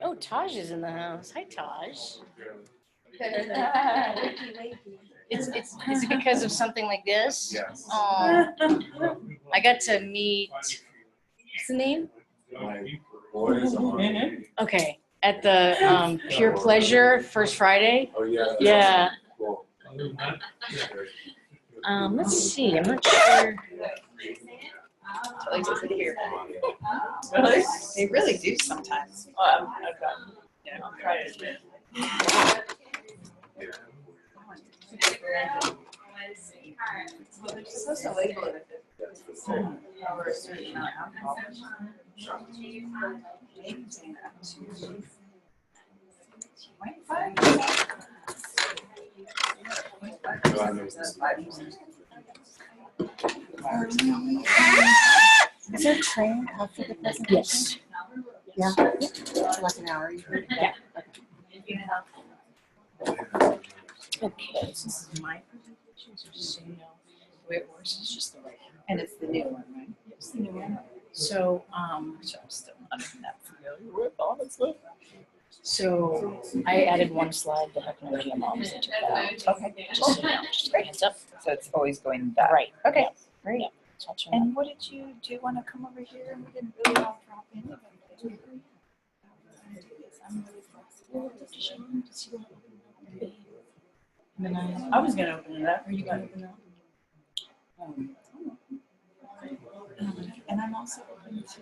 Oh, Taj is in the house. Hi, Taj. Is it because of something like this? Yes. Oh, I got to meet. What's the name? Okay, at the Pure Pleasure First Friday. Oh yeah. Yeah. Cool. Let's see. I'm not sure. They really do sometimes. Yeah, I'll try it. Well, they're supposed to label it if it's a certain or a certain amount of alcohol. They contain up to 0.5. Is there a train after the presentation? Yes. Yeah. For like an hour. Yeah. Okay, so this is my presentation, so just so you know, the way it works is just the right. And it's the new one, right? It's the new one. So, which I'm still not that familiar with, honestly. So, I added one slide that had no GMOs and took that out. Okay. Just so you know, just a heads up. So it's always going back. Right. Okay. Yeah. Great. Yeah. So I'll turn And what did you do? You want to come over here? And we didn't really all drop in. I'm really flexible. And then I was gonna open it up. Are you gonna open it up? And I'm also open to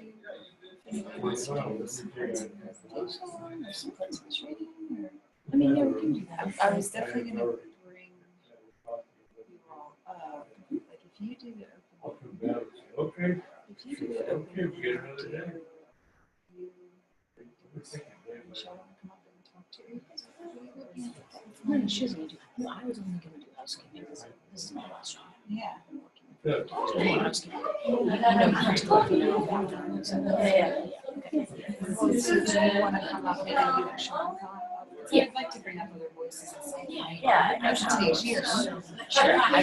if anyone wants to do some parts of the presentation or some parts of the training. Or, I mean, yeah, we can do that. I was definitely going to bring you all up. Like if you do the opening, Okay. if you do the opening, We get another day. Michelle want to come up and talk to you? No, she doesn't need to. No, I was only gonna do housekeeping. This is my last job. Yeah. So I want housekeeping. You know, you have to go through your own background. So, yeah. So do you want to come up and do a show? Yeah. I'd like to bring up other voices and say, Yeah, I should take years. Sure. I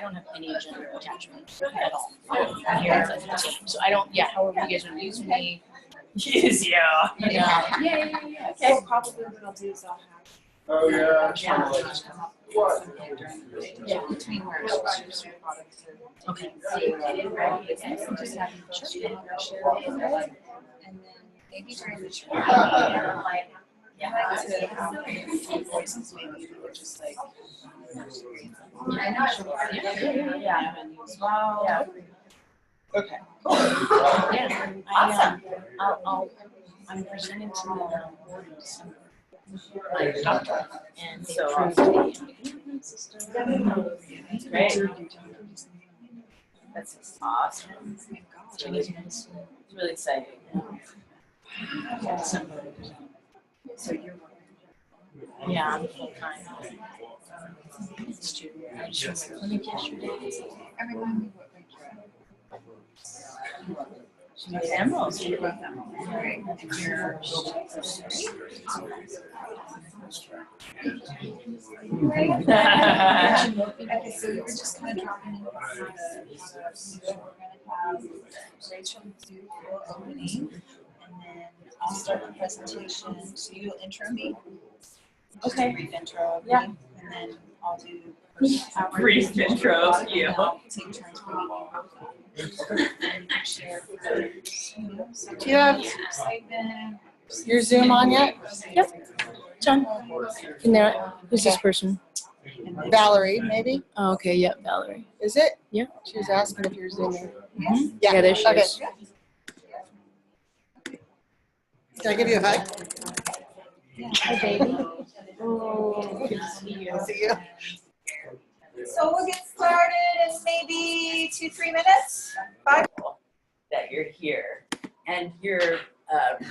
don't have any agenda attachment at all. I'm here for the team. So I don't, yeah, however you guys want to use me. Yes, yeah. Yeah. Okay. So probably what I'll do is I'll have Oh yeah. come up with something during the day. Yeah. Between where it's just your products Okay. and just have you just come up and share with us. And then maybe during the training, I like to have a few voices maybe that are just like Yeah. as well. Yeah. Okay. Yeah. I'm presenting to the board in December. Doctor, and they approved the endocannabinoid system. Great. That's awesome. Chinese medicine. It's really exciting. December. So you're Yeah, I'm full time. Student. I just went to my clinic yesterday. and remind me what rank you're at. Emerald. Right. And you're okay, so you were just kind of dropping in we're going to have Rachel do the opening, and then I'll start the presentation. So you'll intro me. Okay. Brief intro of me, Yeah. and then I'll do Brief intro of you. and I'll take turns bringing you up. And share some Do you have excitement. your Zoom on yet? Yep. John. In there. Who's this person? Valerie, maybe? Oh, okay. Yep. Valerie. Is it? Yeah. She was asking if you're Zooming. Mm-hmm. Yeah. Yeah, there she Okay. is. Can I give you a hug? Hi, baby. Oh, good to see you. See you. So we'll get started in maybe 2-3 minutes. 5. That you're here, and your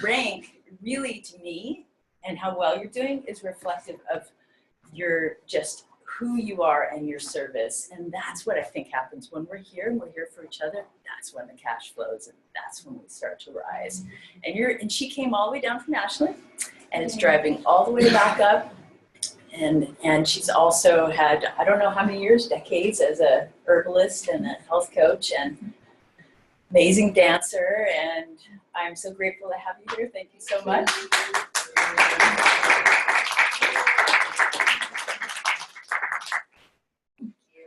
rank really, to me, and how well you're doing is reflective of your just who you are and your service. And that's what I think happens when we're here and we're here for each other. That's when the cash flows, and that's when we start to rise. And she came all the way down from Ashland, and it's driving all the way back up. And she's also had, I don't know how many years, decades as a herbalist and a health coach and amazing dancer, and I'm so grateful to have you here. Thank you so much. Thank you.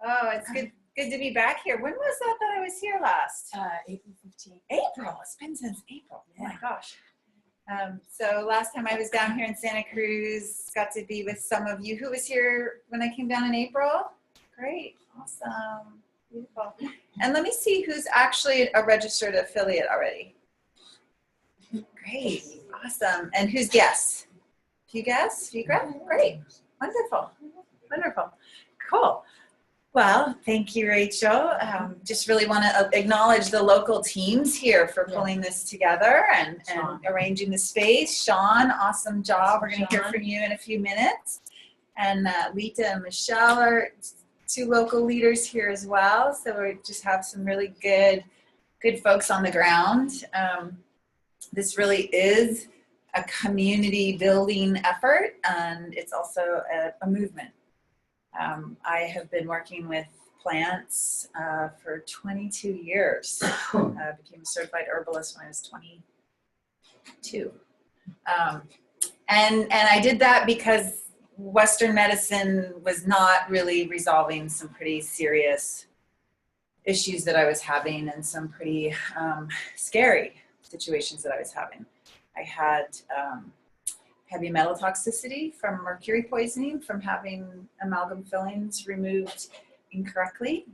Oh, it's good to be back here. When was that I was here last? April 15th. April. It's been since April. Oh my gosh. So last time I was down here in Santa Cruz, got to be with some of you. Who was here when I came down in April? Great. Awesome. Beautiful. And let me see who's actually a registered affiliate already. Great. Awesome. And who's guests? Few guests? Few guests? Great. Wonderful. Wonderful. Cool. Well, thank you, Rachel. Just really want to acknowledge the local teams here for pulling this together and arranging the space. Sean, awesome job. We're going to hear from you in a few minutes. And Lita and Michelle are two local leaders here as well. So we just have some really good folks on the ground. This really is a community building effort, and it's also a movement. I have been working with plants for 22 years. I became a certified herbalist when I was 22. And I did that because Western medicine was not really resolving some pretty serious issues that I was having and some pretty scary situations that I was having. I had heavy metal toxicity from mercury poisoning from having amalgam fillings removed incorrectly.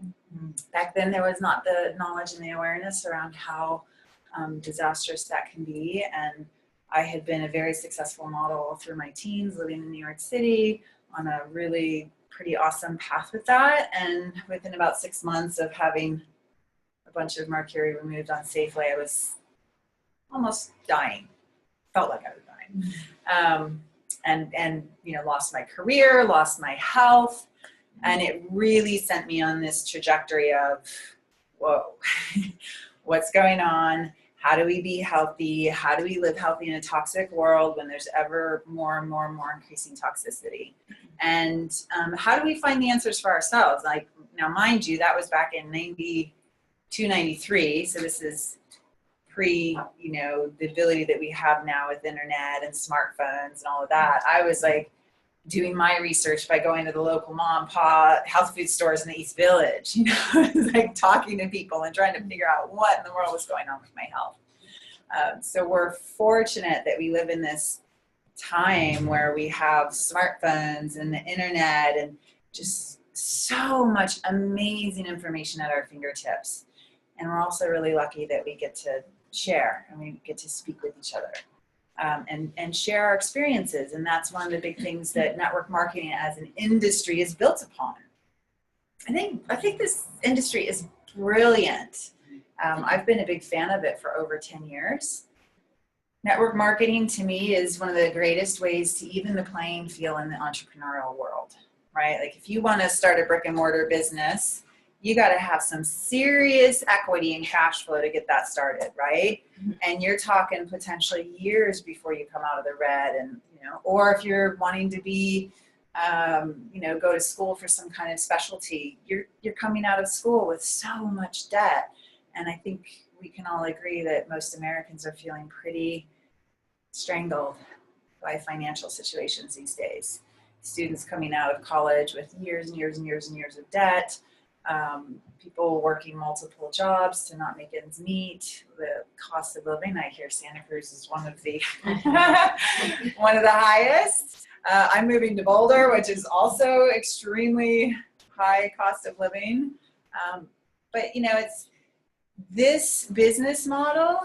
Back then there was not the knowledge and the awareness around how disastrous that can be, and I had been a very successful model through my teens living in New York City on a really pretty awesome path with that, and within about 6 months of having a bunch of mercury removed unsafely, I was almost dying. Felt like I was dying. And you know, lost my career, lost my health, and it really sent me on this trajectory of, whoa, what's going on? How do we be healthy? How do we live healthy in a toxic world when there's ever more and more and more increasing toxicity? And how do we find the answers for ourselves? Like, now, mind you, that was back in 92, 93. So this is pre, you know, the ability that we have now with internet and smartphones and all of that. I was like doing my research by going to the local mom and pop health food stores in the East Village, you know, like talking to people and trying to figure out what in the world was going on with my health. So we're fortunate that we live in this time where we have smartphones and the internet and just so much amazing information at our fingertips. And we're also really lucky that we get to share and we get to speak with each other and share our experiences. And that's one of the big things that network marketing as an industry is built upon. I think this industry is brilliant. I've been a big fan of it for over 10 years. Network marketing to me is one of the greatest ways to even the playing field in the entrepreneurial world, right? Like if you want to start a brick and mortar business, you got to have some serious equity and cash flow to get that started, right? Mm-hmm. And you're talking potentially years before you come out of the red, and you know, or if you're wanting to be, you know, go to school for some kind of specialty, you're coming out of school with so much debt, and I think we can all agree that most Americans are feeling pretty strangled by financial situations these days. Students coming out of college with years and years and years and years of debt. People working multiple jobs to not make ends meet. The cost of living, I hear Santa Cruz is one of the one of the highest. I'm moving to Boulder, which is also extremely high cost of living. But you know, it's this business model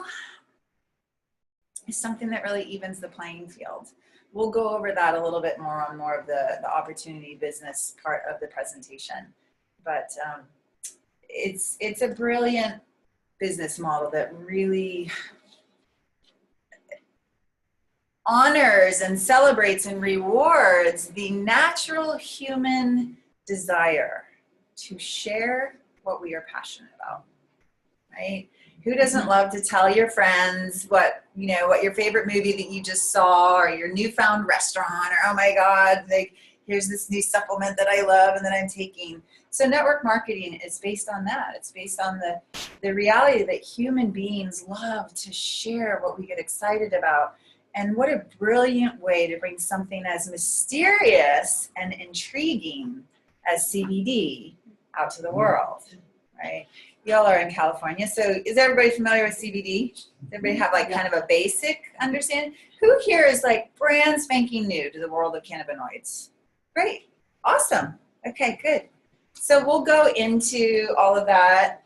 is something that really evens the playing field. We'll go over that a little bit more on more of the opportunity business part of the presentation. But it's a brilliant business model that really honors and celebrates and rewards the natural human desire to share what we are passionate about, right? Who doesn't love to tell your friends what, you know, what your favorite movie that you just saw or your newfound restaurant or, oh my God, like, here's this new supplement that I love and that I'm taking. So network marketing is based on that. It's based on the reality that human beings love to share what we get excited about. And what a brilliant way to bring something as mysterious and intriguing as CBD out to the world, right? Y'all are in California, so is everybody familiar with CBD? Does everybody have like kind of a basic understanding? Who here is like brand spanking new to the world of cannabinoids? Great, awesome, okay, good. So we'll go into all of that,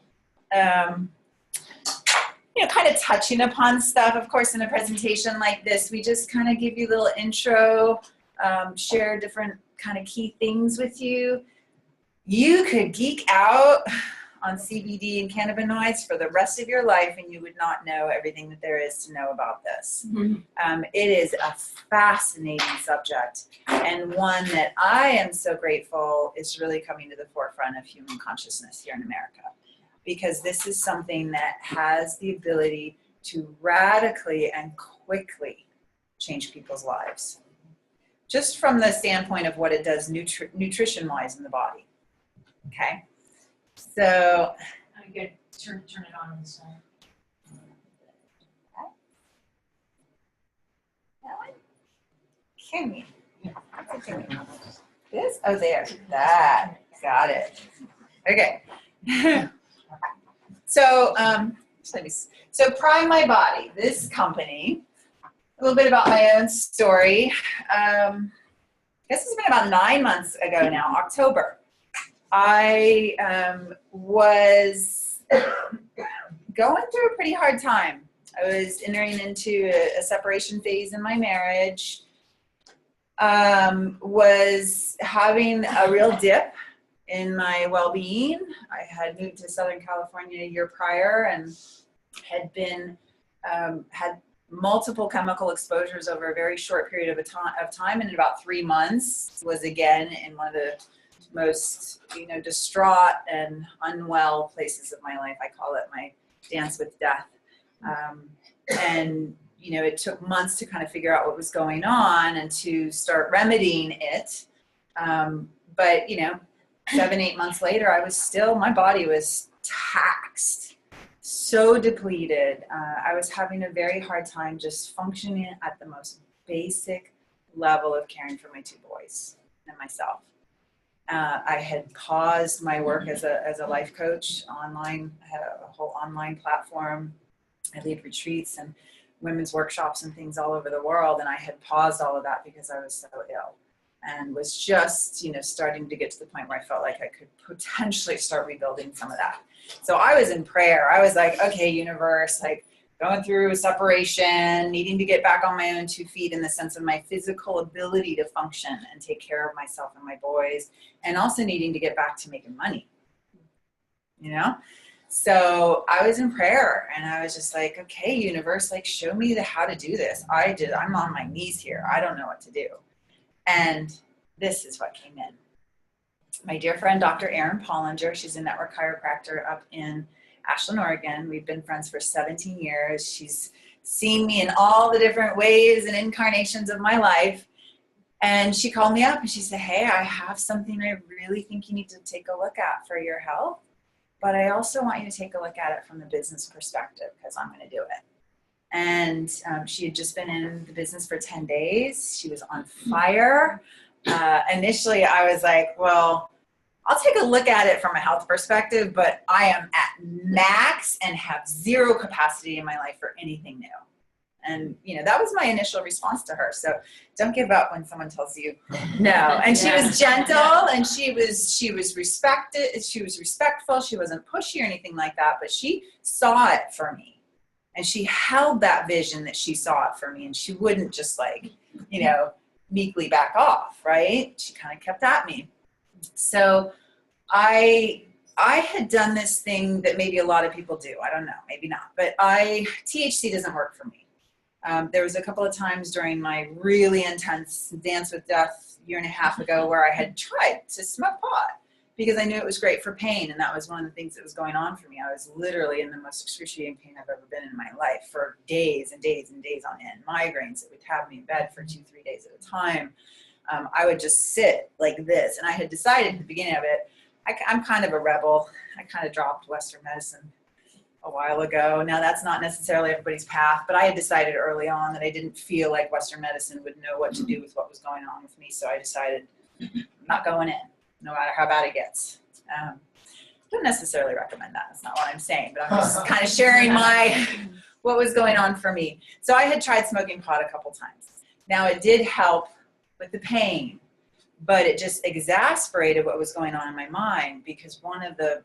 you know, kind of touching upon stuff. Of course, in a presentation like this, we just kind of give you a little intro, share different kind of key things with you. You could geek out on CBD and cannabinoids for the rest of your life and you would not know everything that there is to know about this. It is a fascinating subject and one that I am so grateful is really coming to the forefront of human consciousness here in America, because this is something that has the ability to radically and quickly change people's lives, just from the standpoint of what it does nutrition-wise in the body. Okay, so I could turn it on the side. that one? Can we? This? Oh, there. That. Got it. Okay. So, so Prime My Body, this company, a little bit about my own story. I guess it's been about 9 months ago now, October. I was going through a pretty hard time. I was entering into a separation phase in my marriage, was having a real dip in my well-being. I had moved to Southern California a year prior and had been, had multiple chemical exposures over a very short period of time, and in about 3 months was again in one of the most, you know, distraught and unwell places of my life. I call it my dance with death. And, you know, it took months to kind of figure out what was going on and to start remedying it. But, you know, 7-8 months later, I was still, my body was taxed, so depleted. I was having a very hard time just functioning at the most basic level of caring for my 2 boys and myself. I had paused my work as a life coach online. I had a whole online platform. I lead retreats and women's workshops and things all over the world. And I had paused all of that because I was so ill and was just, you know, starting to get to the point where I felt like I could potentially start rebuilding some of that. So I was in prayer. I was like, okay, universe, like, going through a separation, needing to get back on my own 2 feet in the sense of my physical ability to function and take care of myself and my boys, and also needing to get back to making money, you know? So I was in prayer and I was just like, okay, universe, like, show me how to do this. I'm on my knees here. I don't know what to do. And this is what came in. My dear friend, Dr. Erin Pollinger, she's a network chiropractor up in Ashland, Oregon. We've been friends for 17 years. She's seen me in all the different ways and incarnations of my life. And she called me up and she said, hey, I have something I really think you need to take a look at for your health, but I also want you to take a look at it from the business perspective because I'm going to do it. And she had just been in the business for 10 days. She was on fire. Initially, I was like, well, I'll take a look at it from a health perspective, but I am at max and have zero capacity in my life for anything new. And, you know, that was my initial response to her. So don't give up when someone tells you no. And she was gentle and she was respected. She was respectful. She wasn't pushy or anything like that, but she saw it for me. And she held that vision that she saw it for me. And she wouldn't just like, you know, meekly back off, right? She kind of kept at me. So I had done this thing that maybe a lot of people do. I don't know, maybe not. But THC doesn't work for me. There was a couple of times during my really intense dance with death 1.5 years ago where I had tried to smoke pot because I knew it was great for pain. And that was one of the things that was going on for me. I was literally in the most excruciating pain I've ever been in my life for days and days and days on end. Migraines that would have me in bed for 2-3 days at a time. I would just sit like this. And I had decided at the beginning of it, I'm kind of a rebel. I kind of dropped Western medicine a while ago. Now that's not necessarily everybody's path, but I had decided early on that I didn't feel like Western medicine would know what to do with what was going on with me. So I decided I'm not going in, no matter how bad it gets. Don't necessarily recommend that. That's not what I'm saying, but I'm just kind of sharing what was going on for me. So I had tried smoking pot a couple times. Now it did help with the pain, but it just exasperated what was going on in my mind, because one of the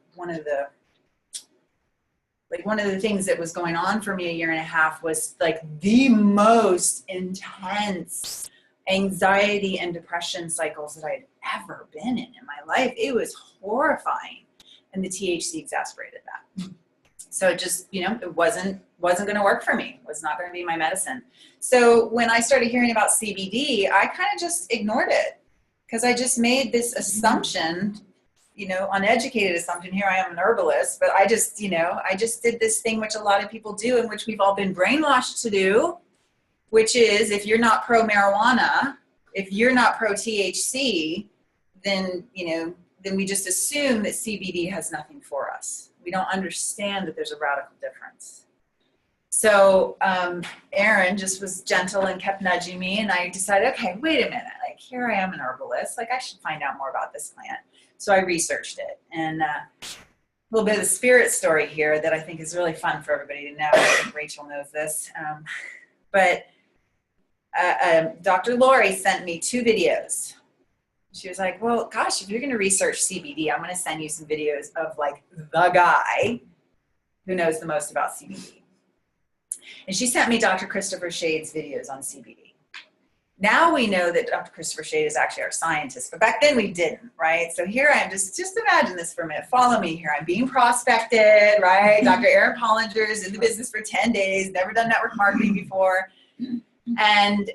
things that was going on for me a year and a half was like the most intense anxiety and depression cycles that I'd ever been in my life. It was horrifying. And the THC exasperated that. So it just, it wasn't going to work for me. It was not going to be my medicine. So when I started hearing about CBD, I kind of just ignored it, because I just made this assumption, uneducated assumption. Here I am, an herbalist, but I just did this thing which a lot of people do, and which we've all been brainwashed to do, which is, if you're not pro marijuana, if you're not pro THC, then we just assume that CBD has nothing for us. We don't understand that there's a radical difference. So Aaron just was gentle and kept nudging me, and I decided, okay, wait a minute, like, here I am, an herbalist, like, I should find out more about this plant. So I researched it, and a little bit of the spirit story here that I think is really fun for everybody to know. I think Rachel knows this, but Dr. Lori sent me 2 videos. She was like, well, gosh, if you're going to research CBD, I'm going to send you some videos of like the guy who knows the most about CBD. And she sent me Dr. Christopher Shade's videos on CBD. Now we know that Dr. Christopher Shade is actually our scientist, but back then we didn't, right? So here I am, just imagine this for a minute. Follow me here. I'm being prospected, right? Dr. Aaron Pollinger is in the business for 10 days, never done network marketing before. And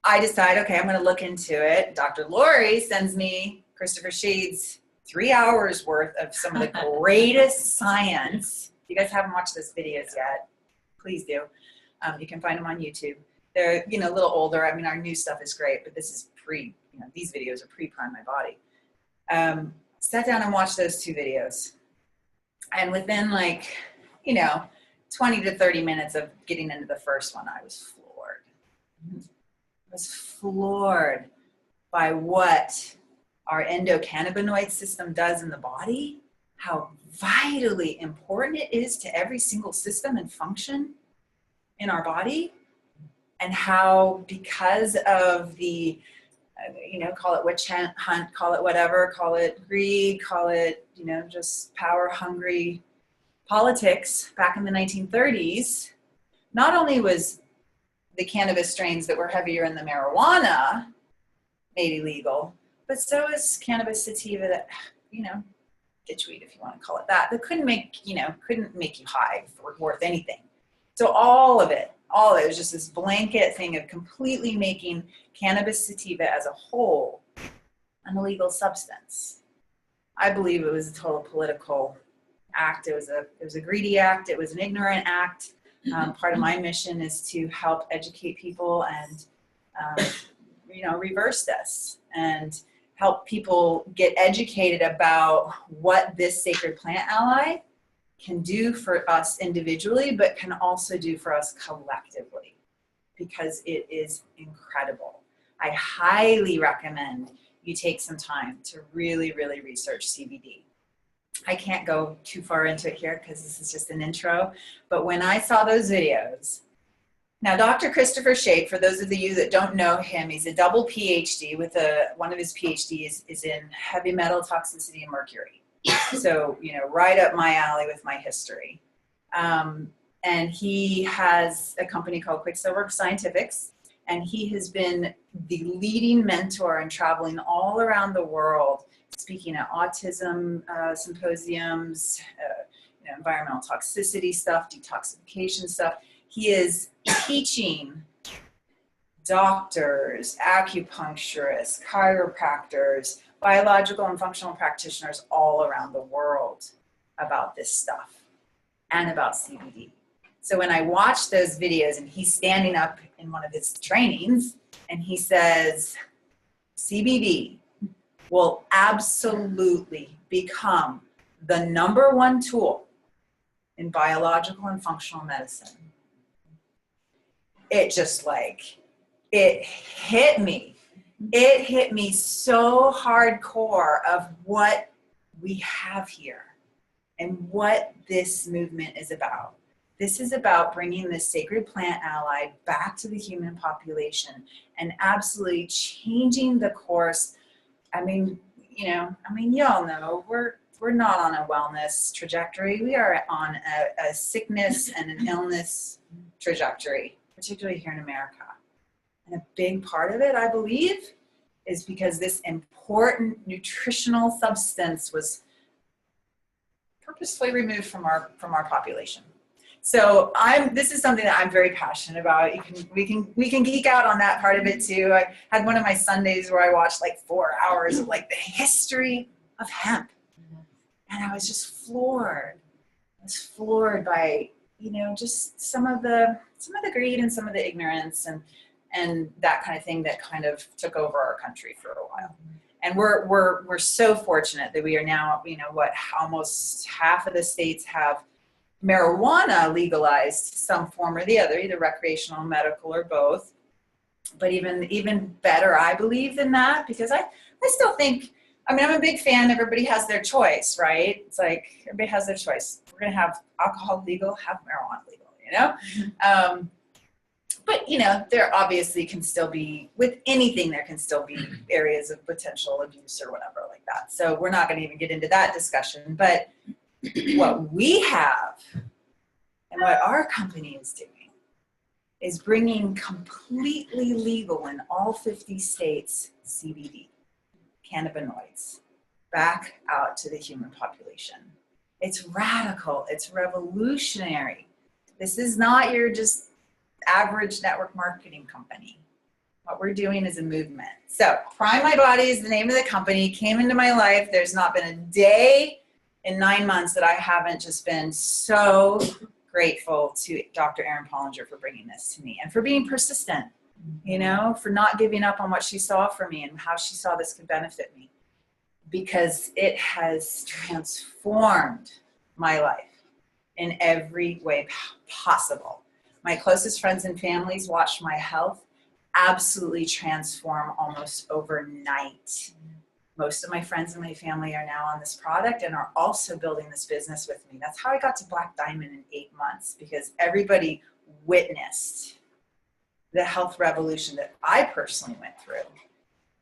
I decide, okay, I'm going to look into it. Dr. Lori sends me Christopher Shade's 3 hours worth of some of the greatest science. If you guys haven't watched those videos yet, please do. You can find them on YouTube. They're, a little older. I mean, our new stuff is great, but this is these videos are pre-prime my body. Sat down and watched those 2 videos. And within 20 to 30 minutes of getting into the first one, I was floored. Was floored by what our endocannabinoid system does in the body, how vitally important it is to every single system and function in our body, and how, because of the, call it witch hunt, call it whatever, call it greed, call it, just power hungry politics back in the 1930s, not only was the cannabis strains that were heavier in the marijuana made illegal, but so is cannabis sativa that, ditchweed, if you want to call it that couldn't make you high or worth anything. So all of it was just this blanket thing of completely making cannabis sativa as a whole an illegal substance. I believe it was a total political act. It was a greedy act. It was an ignorant act. Part of my mission is to help educate people and, reverse this and help people get educated about what this sacred plant ally can do for us individually, but can also do for us collectively, because it is incredible. I highly recommend you take some time to really, really research CBD. I can't go too far into it here because this is just an intro, but when I saw those videos, now Dr. Christopher Shade, for those of you that don't know him, he's a double PhD with one of his PhDs is in heavy metal toxicity and mercury. So, right up my alley with my history. And he has a company called Quicksilver Scientific, and he has been the leading mentor in traveling all around the world, speaking at autism symposiums, environmental toxicity stuff, detoxification stuff. He is teaching doctors, acupuncturists, chiropractors, biological and functional practitioners all around the world about this stuff and about CBD. So when I watch those videos and he's standing up in one of his trainings and he says, CBD will absolutely become the #1 tool in biological and functional medicine. It just like, it hit me. It hit me so hardcore of what we have here and what this movement is about. This is about bringing this sacred plant ally back to the human population and absolutely changing the course. I mean, y'all know we're not on a wellness trajectory. We are on a sickness and an illness trajectory, particularly here in America. And a big part of it, I believe, is because this important nutritional substance was purposefully removed from our population. So this is something that I'm very passionate about. We can geek out on that part of it too. I had one of my Sundays where I watched like 4 hours of like the history of hemp. And I was just floored. I was floored by, just some of the greed and some of the ignorance and that kind of thing that kind of took over our country for a while. And we're so fortunate that we are now, almost half of the states have marijuana legalized some form or the other, either recreational, medical, or both. But even better, I believe, than that, because I still think, I'm a big fan. Everybody has their choice, right? It's like everybody has their choice. We're going to have alcohol legal, have marijuana legal, But, there obviously can still be, with anything, there can still be areas of potential abuse or whatever like that. So we're not going to even get into that discussion. But what we have and what our company is doing is bringing completely legal in all 50 states CBD, cannabinoids, back out to the human population. It's radical. It's revolutionary. This is not your just average network marketing company. What we're doing is a movement. So Prime My Body is the name of the company, came into my life. There's not been a day in 9 months that I haven't just been so grateful to Dr. Erin Pollinger for bringing this to me and for being persistent, for not giving up on what she saw for me and how she saw this could benefit me, because it has transformed my life in every way possible. My closest friends and families watched my health absolutely transform almost overnight. Most of my friends and my family are now on this product and are also building this business with me. That's how I got to Black Diamond in 8 months, because everybody witnessed the health revolution that I personally went through,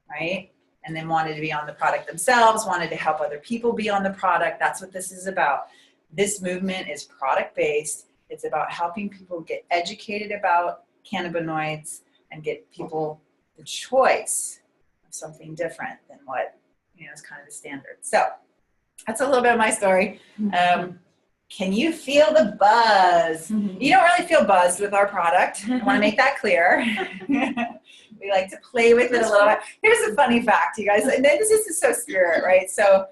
right? And then wanted to be on the product themselves, wanted to help other people be on the product. That's what this is about. This movement is product-based. It's about helping people get educated about cannabinoids and get people the choice of something different than what is kind of the standard. So that's a little bit of my story. Can you feel the buzz? You don't really feel buzzed with our product. I want to make that clear. We like to play with it a little bit. Here's a funny fact, you guys. And this is so spirit, right? So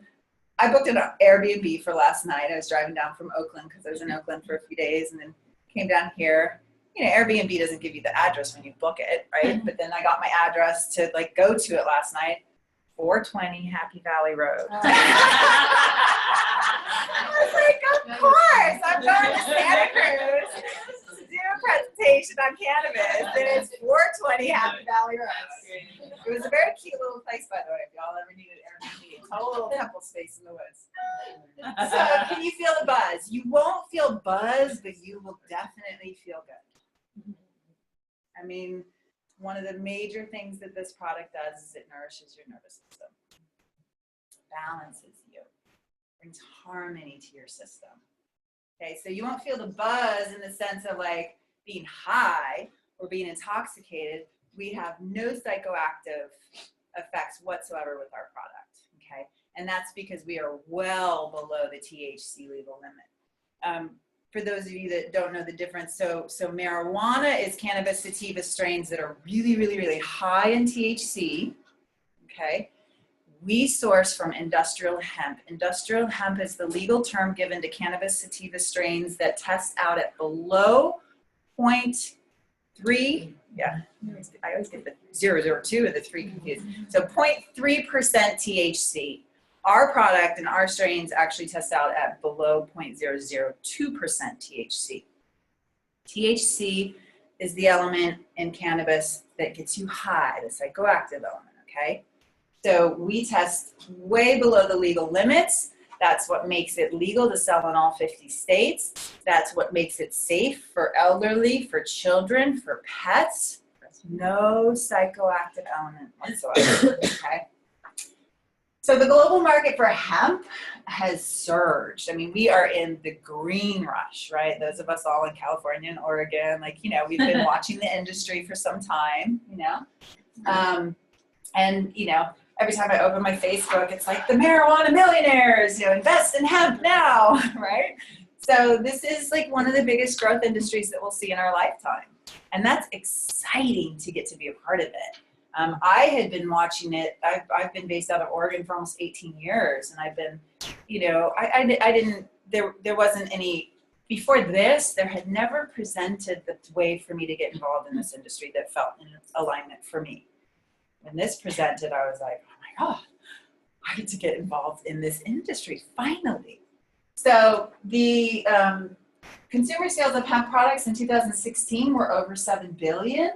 I booked an Airbnb for last night. I was driving down from Oakland because I was in Oakland for a few days and then came down here. Airbnb doesn't give you the address when you book it, right? But then I got my address to go to it last night. 420 Happy Valley Road. I was like, of course, I'm going to Santa Cruz to do a presentation on cannabis, and it's 420 Happy Valley Road. It was a very cute little place, by the way, if y'all ever needed Airbnb. It's a whole little temple space in the woods. So can you feel the buzz? You won't feel buzz, but you will definitely feel good. One of the major things that this product does is it nourishes your nervous system, balances you, brings harmony to your system. Okay, so you won't feel the buzz in the sense of being high or being intoxicated. We have no psychoactive effects whatsoever with our product. Okay, and that's because we are well below the THC legal limit. For those of you that don't know the difference, so marijuana is cannabis sativa strains that are really, really, really high in THC, okay? We source from industrial hemp. Industrial hemp is the legal term given to cannabis sativa strains that test out at below 0.3 I always get the 002 and the 3 confused. So 0.3% THC. Our product and our strains actually test out at below 0.002% THC. THC is the element in cannabis that gets you high, the psychoactive element, okay? So we test way below the legal limits. That's what makes it legal to sell in all 50 states. That's what makes it safe for elderly, for children, for pets. There's no psychoactive element whatsoever, okay? So the global market for hemp has surged. I mean, we are in the green rush, right? Those of us all in California and Oregon, like, you know, we've been watching the industry for some time, you know? And, you know, every time I open my Facebook, it's like the marijuana millionaires, you know, invest in hemp now, right? So this is like one of the biggest growth industries that we'll see in our lifetime. And that's exciting to get to be a part of it. I had been watching it. I've been based out of Oregon for almost 18 years. And I've been, you know, there wasn't any, before this, there had never presented the way for me to get involved in this industry that felt in alignment for me. When this presented, I was like, oh my God, I get to get involved in this industry, finally. So the consumer sales of hemp products in 2016 were over 7 billion.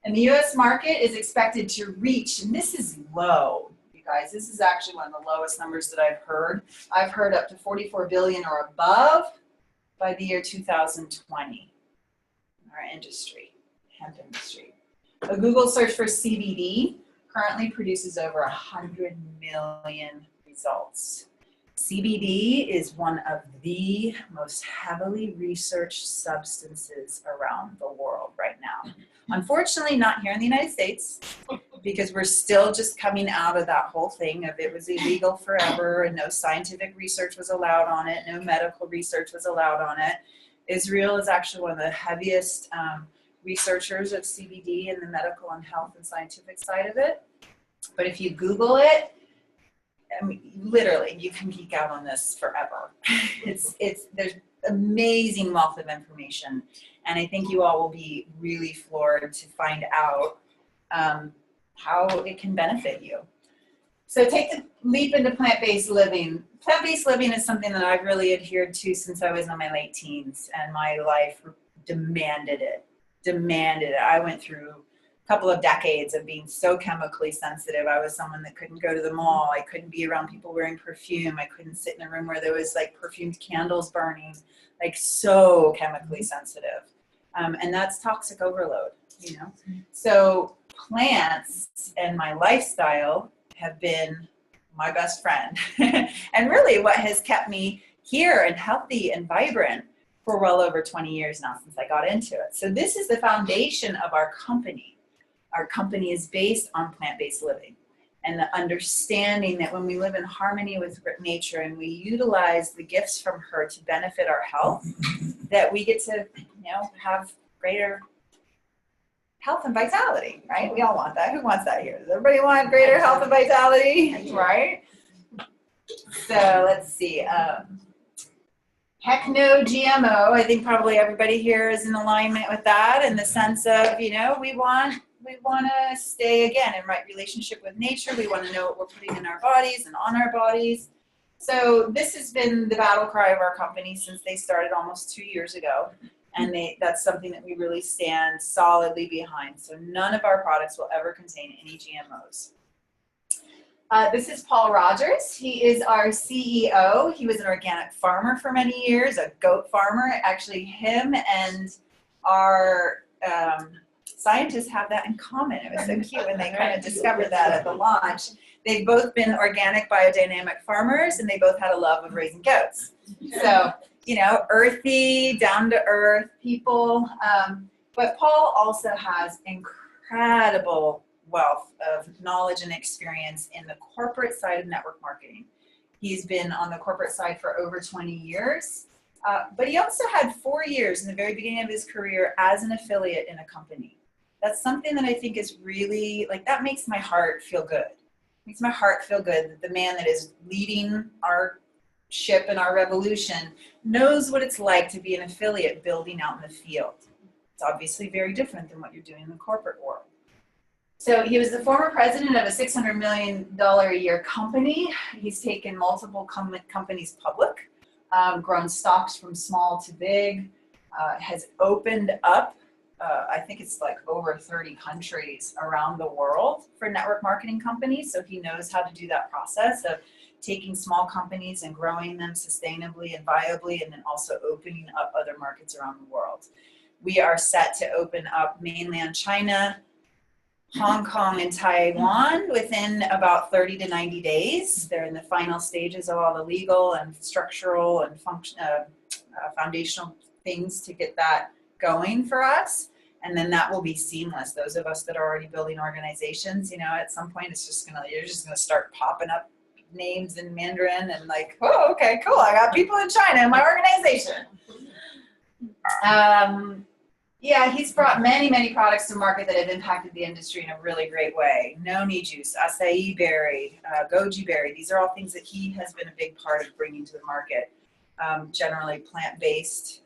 And the US market is expected to reach, and this is low, you guys, this is actually one of the lowest numbers that I've heard. I've heard up to 44 billion or above by the year 2020 in our industry, hemp industry. A Google search for CBD currently produces over 100 million results. CBD is one of the most heavily researched substances around the world right now. Unfortunately, not here in the United States, because we're still just coming out of that whole thing of it was illegal forever and no scientific research was allowed on it, no medical research was allowed on it. Israel is actually one of the heaviest researchers of CBD in the medical and health and scientific side of it. But if you Google it, I mean, literally, you can geek out on this forever. There's amazing wealth of information, and I think you all will be really floored to find out how it can benefit you. So take the leap into plant-based living. Plant-based living is something that I've really adhered to since I was in my late teens, and my life demanded it. I went through couple of decades of being so chemically sensitive. I was someone that couldn't go to the mall. I couldn't be around people wearing perfume. I couldn't sit in a room where there was like perfumed candles burning, like so chemically sensitive. And that's toxic overload, you know? So plants and my lifestyle have been my best friend. And really what has kept me here and healthy and vibrant for well over 20 years now since I got into it. So this is the foundation of our company. Our company is based on plant-based living and the understanding that when we live in harmony with nature and we utilize the gifts from her to benefit our health, that we get to, you know, have greater health and vitality, right? We all want that. Who wants that here? Does everybody want greater health and vitality, right? So let's see. Heck no GMO. I think probably everybody here is in alignment with that in the sense of, you know, we want to stay, again, in right relationship with nature. We want to know what we're putting in our bodies and on our bodies. So this has been the battle cry of our company since they started almost 2 years ago. And that's something that we really stand solidly behind. So none of our products will ever contain any GMOs. This is Paul Rogers. He is our CEO. He was an organic farmer for many years, a goat farmer. Actually, him and our scientists have that in common. It was so cute when they kind of discovered that at the launch. They've both been organic biodynamic farmers, and they both had a love of raising goats. So, you know, earthy, down-to-earth people. But Paul also has incredible wealth of knowledge and experience in the corporate side of network marketing. He's been on the corporate side for over 20 years. But he also had 4 years in the very beginning of his career as an affiliate in a company. That's something that I think is really, like, that makes my heart feel good. It makes my heart feel good that the man that is leading our ship and our revolution knows what it's like to be an affiliate building out in the field. It's obviously very different than what you're doing in the corporate world. So he was the former president of a $600 million a year company. He's taken multiple companies public, grown stocks from small to big, has opened up, I think it's like over 30 countries around the world for network marketing companies. So he knows how to do that process of taking small companies and growing them sustainably and viably, and then also opening up other markets around the world. We are set to open up mainland China, Hong Kong, and Taiwan within about 30 to 90 days. They're in the final stages of all the legal and structural and foundational things to get that going for us. And then that will be seamless. Those of us that are already building organizations, at some point you're just gonna start popping up names in Mandarin and like, oh, okay, cool. I got people in China in my organization. Yeah, he's brought many, many products to market that have impacted the industry in a really great way. Noni juice, acai berry, goji berry. These are all things that he has been a big part of bringing to the market. Generally plant-based,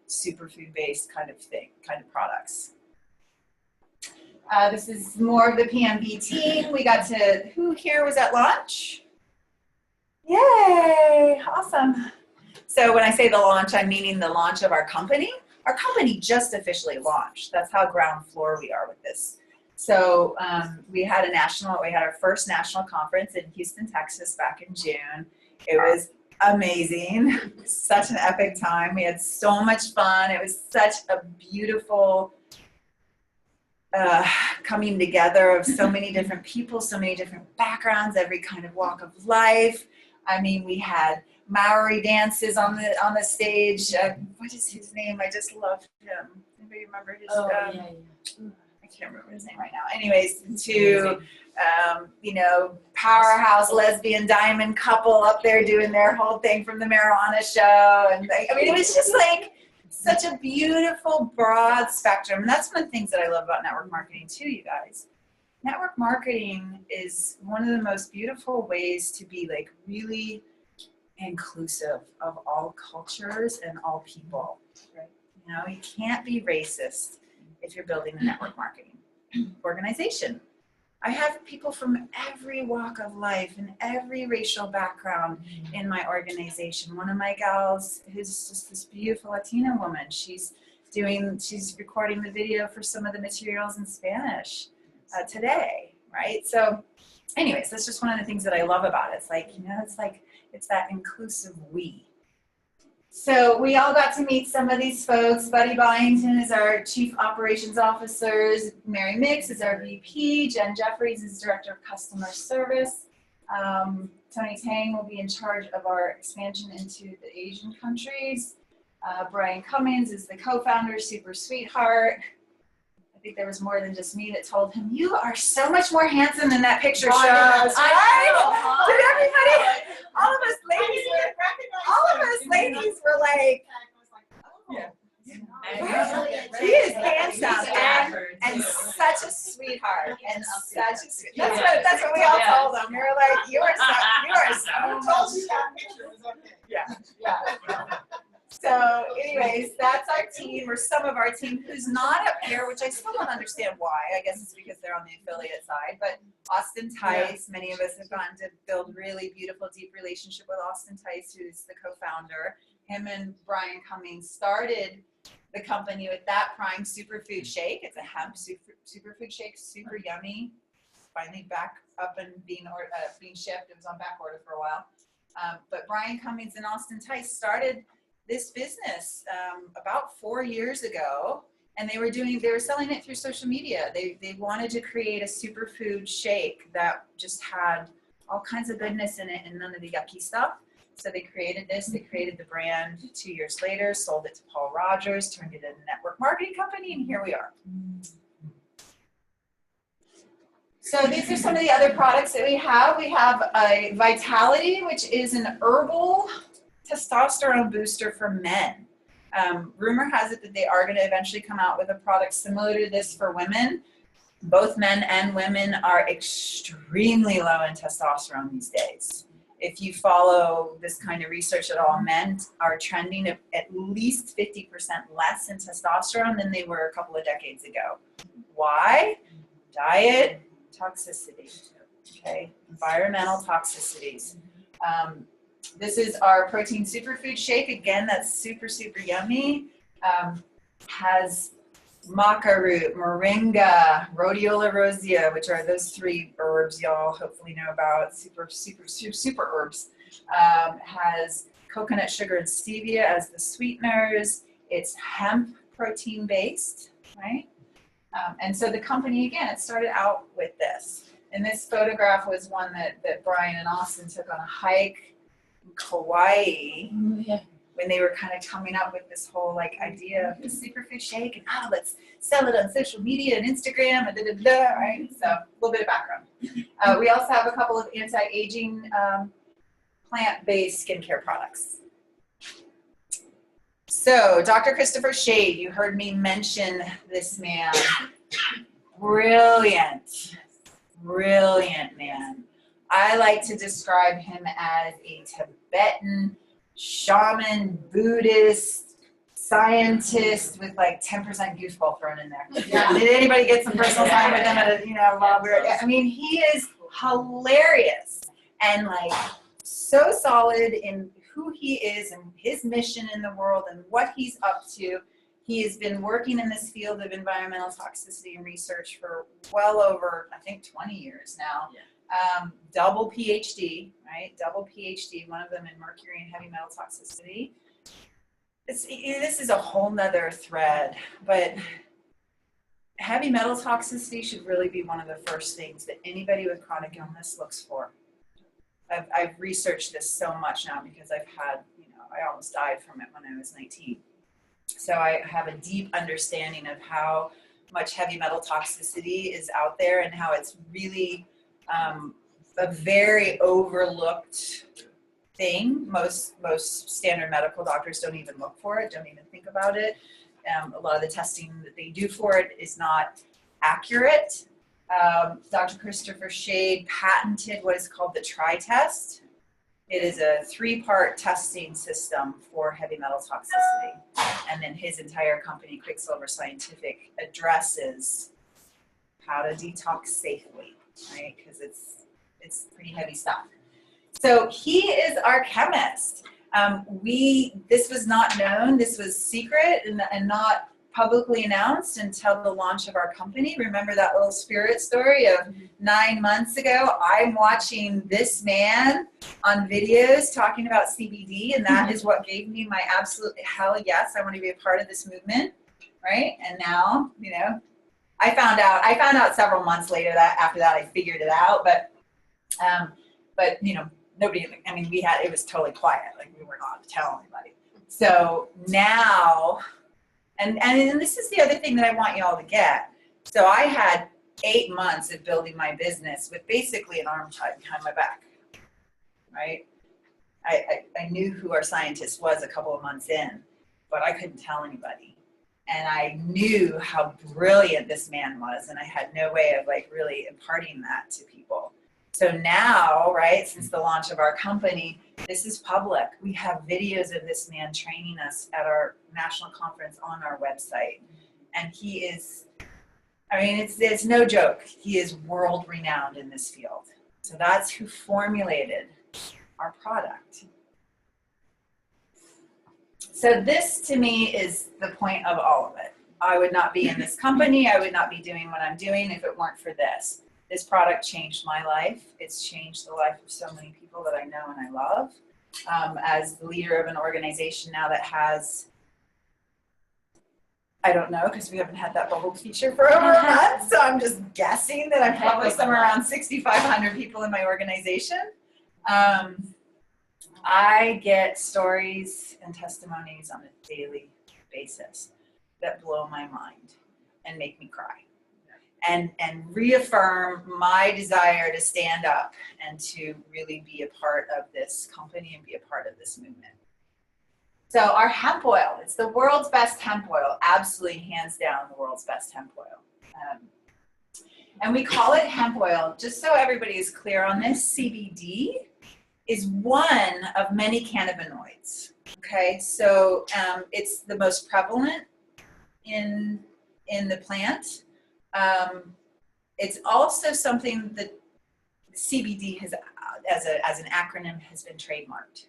superfood-based kind of products. This is more of the PMB team. We got to, who here was at launch? Yay, awesome. So when I say the launch, I'm meaning the launch of our company. Our company just officially launched. That's how ground floor we are with this. So we had our first national conference in Houston, Texas back in June. It was amazing. Such an epic time. We had so much fun. It was such a beautiful coming together of so many different people, so many different backgrounds, every kind of walk of life. I mean, we had Maori dances on the stage. What is his name? I just love him. Anybody remember his? I can't remember his name right now. Anyways, powerhouse lesbian diamond couple up there doing their whole thing from the marijuana show, and it was just like such a beautiful broad spectrum. And that's one of the things that I love about network marketing too, you guys. Network marketing is one of the most beautiful ways to be like really inclusive of all cultures and all people, right? You can't be racist if you're building a network marketing organization. I have people from every walk of life and every racial background in my organization. One of my gals, who's just this beautiful Latina woman, she's recording the video for some of the materials in Spanish today, right? So anyways, that's just one of the things that I love about it. It's like, it's that inclusive we. So we all got to meet some of these folks. Buddy Byington is our Chief Operations Officer. Mary Mix is our VP. Jen Jeffries is Director of Customer Service. Tony Tang will be in charge of our expansion into the Asian countries. Brian Cummings is the co-founder, super sweetheart. I think there was more than just me that told him, "You are so much more handsome than that picture shows." Did everybody? All of us ladies were like, Yeah. He is handsome and such a sweetheart and such a sweet. That's what we all told him. We were like, you are so. Yeah. So, anyways, that's our team, or some of our team, who's not up here, which I still don't understand why. I guess it's because they're on the affiliate side. But Austin Tice, many of us have gotten to build really beautiful, deep relationship with Austin Tice, who's the co-founder. Him and Brian Cummings started the company with that Prime Superfood Shake. It's a hemp superfood shake, super yummy. Finally back up and being shipped. It was on back order for a while. But Brian Cummings and Austin Tice started this business about 4 years ago, and they were selling it through social media. They wanted to create a superfood shake that just had all kinds of goodness in it and none of the yucky stuff. So they created this. They created the brand 2 years later, sold it to Paul Rogers, turned it into a network marketing company, and here we are. So these are some of the other products that we have. We have a Vitality, which is an herbal testosterone booster for men. Rumor has it that they are going to eventually come out with a product similar to this for women. Both men and women are extremely low in testosterone these days. if you follow this kind of research at all, men are trending at least 50% less in testosterone than they were a couple of decades ago. Why? Diet, toxicity, okay? Environmental toxicities. This is our protein superfood shake. Again, that's super, super yummy. Has maca root, moringa, rhodiola rosea, which are those 3 herbs y'all hopefully know about, super herbs. Has coconut sugar and stevia as the sweeteners. It's hemp protein based, right? And so the company, again, it started out with this. And this photograph was one that Brian and Austin took on a hike in Kauai. Yeah. When they were kind of coming up with this whole like idea of the superfood shake and let's sell it on social media and Instagram and right? So a little bit of background. We also have a couple of anti-aging plant-based skincare products. So Dr. Christopher Shade, you heard me mention this man. Brilliant man. I like to describe him as a Tibetan shaman, Buddhist, scientist with like 10% goofball thrown in there. Yeah. Did anybody get some personal time with him at while we were, I mean, he is hilarious and like so solid in who he is and his mission in the world and what he's up to. He has been working in this field of environmental toxicity and research for well over, I think, 20 years now. Double PhD, right? Double PhD, one of them in mercury and heavy metal toxicity. This is a whole nother thread, but heavy metal toxicity should really be one of the first things that anybody with chronic illness looks for. I've researched this so much now because I've had, I almost died from it when I was 19. So I have a deep understanding of how much heavy metal toxicity is out there and how it's really a very overlooked thing. Most standard medical doctors don't even look for it, don't even think about it. A lot of the testing that they do for it is not accurate. Dr. Christopher Shade patented what is called the TRI-test. It is a 3-part testing system for heavy metal toxicity. And then his entire company, Quicksilver Scientific, addresses how to detox safely, right? Because it's pretty heavy stuff. So he is our chemist. This was not known, this was secret and not publicly announced until the launch of our company. Remember that little spirit story of 9 months ago? I'm watching this man on videos talking about CBD, and that is what gave me my absolute hell yes, I want to be a part of this movement, right? And now, I found out several months later that after that I figured it out, but nobody, it was totally quiet, like we weren't allowed to tell anybody. So now, and this is the other thing that I want you all to get. So I had 8 months of building my business with basically an arm tied behind my back, right? I knew who our scientist was a couple of months in, but I couldn't tell anybody. And I knew how brilliant this man was, and I had no way of like really imparting that to people. So now, right, since the launch of our company, this is public. We have videos of this man training us at our national conference on our website. And he is, it's no joke. He is world renowned in this field. So that's who formulated our product. So this to me is the point of all of it. I would not be in this company. I would not be doing what I'm doing if it weren't for this. This product changed my life. It's changed the life of so many people that I know and I love. As the leader of an organization now that has, I don't know, because we haven't had that bubble feature for over a month, so I'm just guessing that I'm probably somewhere around 6,500 people in my organization. I get stories and testimonies on a daily basis that blow my mind and make me cry. And reaffirm my desire to stand up and to really be a part of this company and be a part of this movement. So our hemp oil, it's the world's best hemp oil, absolutely hands down the world's best hemp oil. And we call it hemp oil, just so everybody is clear on this, CBD is one of many cannabinoids. Okay, so it's the most prevalent in the plant. It's also something that CBD has, as an acronym, has been trademarked.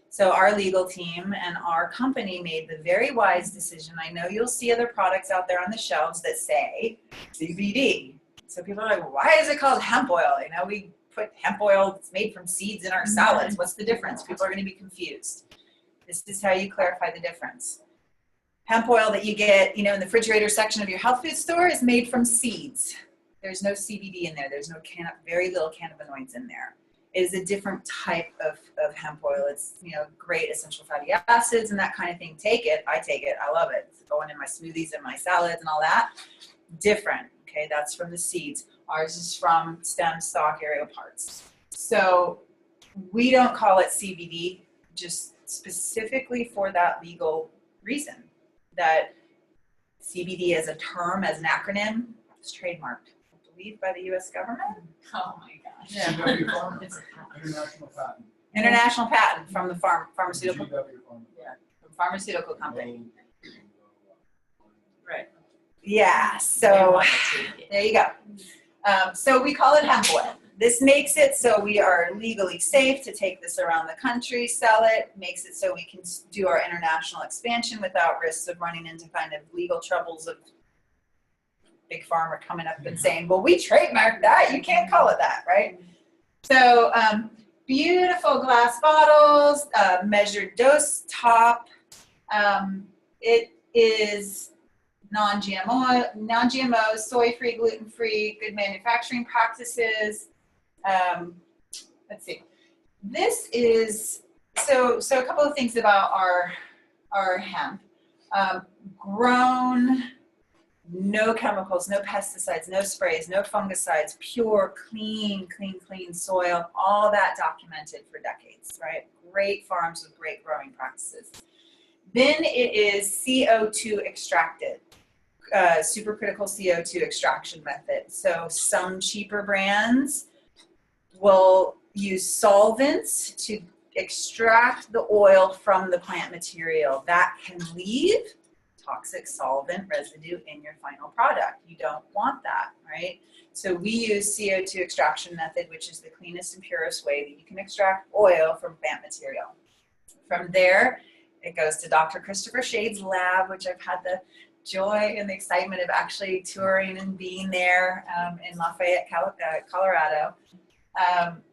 So our legal team and our company made the very wise decision. I know you'll see other products out there on the shelves that say CBD. So people are like, well, why is it called hemp oil? You know, we put hemp oil that's made from seeds in our salads. What's the difference? People are going to be confused. This is how you clarify the difference. Hemp oil that you get, you know, in the refrigerator section of your health food store is made from seeds. There's no CBD in there. There's no very little cannabinoids in there. It is a different type of hemp oil. It's, you know, great essential fatty acids and that kind of thing. Take it. I take it. I love it. It's going in my smoothies and my salads and all that. Different. Okay, that's from the seeds. Ours is from stem, stalk, aerial parts. So we don't call it CBD just specifically for that legal reason, that CBD as a term, as an acronym, is trademarked, I believe, by the U.S. government. Oh my gosh. Yeah. GW Pharma, international patent. International patent from the pharmaceutical GW Pharma. pharmaceutical company. Right. Yeah, They so wanted to. there you go. So we call it hemp oil. This makes it so we are legally safe to take this around the country, sell it, makes it so we can do our international expansion without risks of running into kind of legal troubles of big pharma coming up and saying, well, we trademarked that, you can't call it that, right? So beautiful glass bottles, measured dose top. It is non-GMO, soy-free, gluten-free, good manufacturing practices. Let's see. This is, so a couple of things about our hemp. Grown, no chemicals, no pesticides, no sprays, no fungicides, pure, clean soil, all that documented for decades, right? Great farms with great growing practices. Then it is CO2 extracted. Supercritical CO2 extraction method. So some cheaper brands will use solvents to extract the oil from the plant material. That can leave toxic solvent residue in your final product. You don't want that, right? So we use CO2 extraction method, which is the cleanest and purest way that you can extract oil from plant material. From there, it goes to Dr. Christopher Shade's lab, which I've had the joy and the excitement of actually touring and being there in Lafayette, Colorado.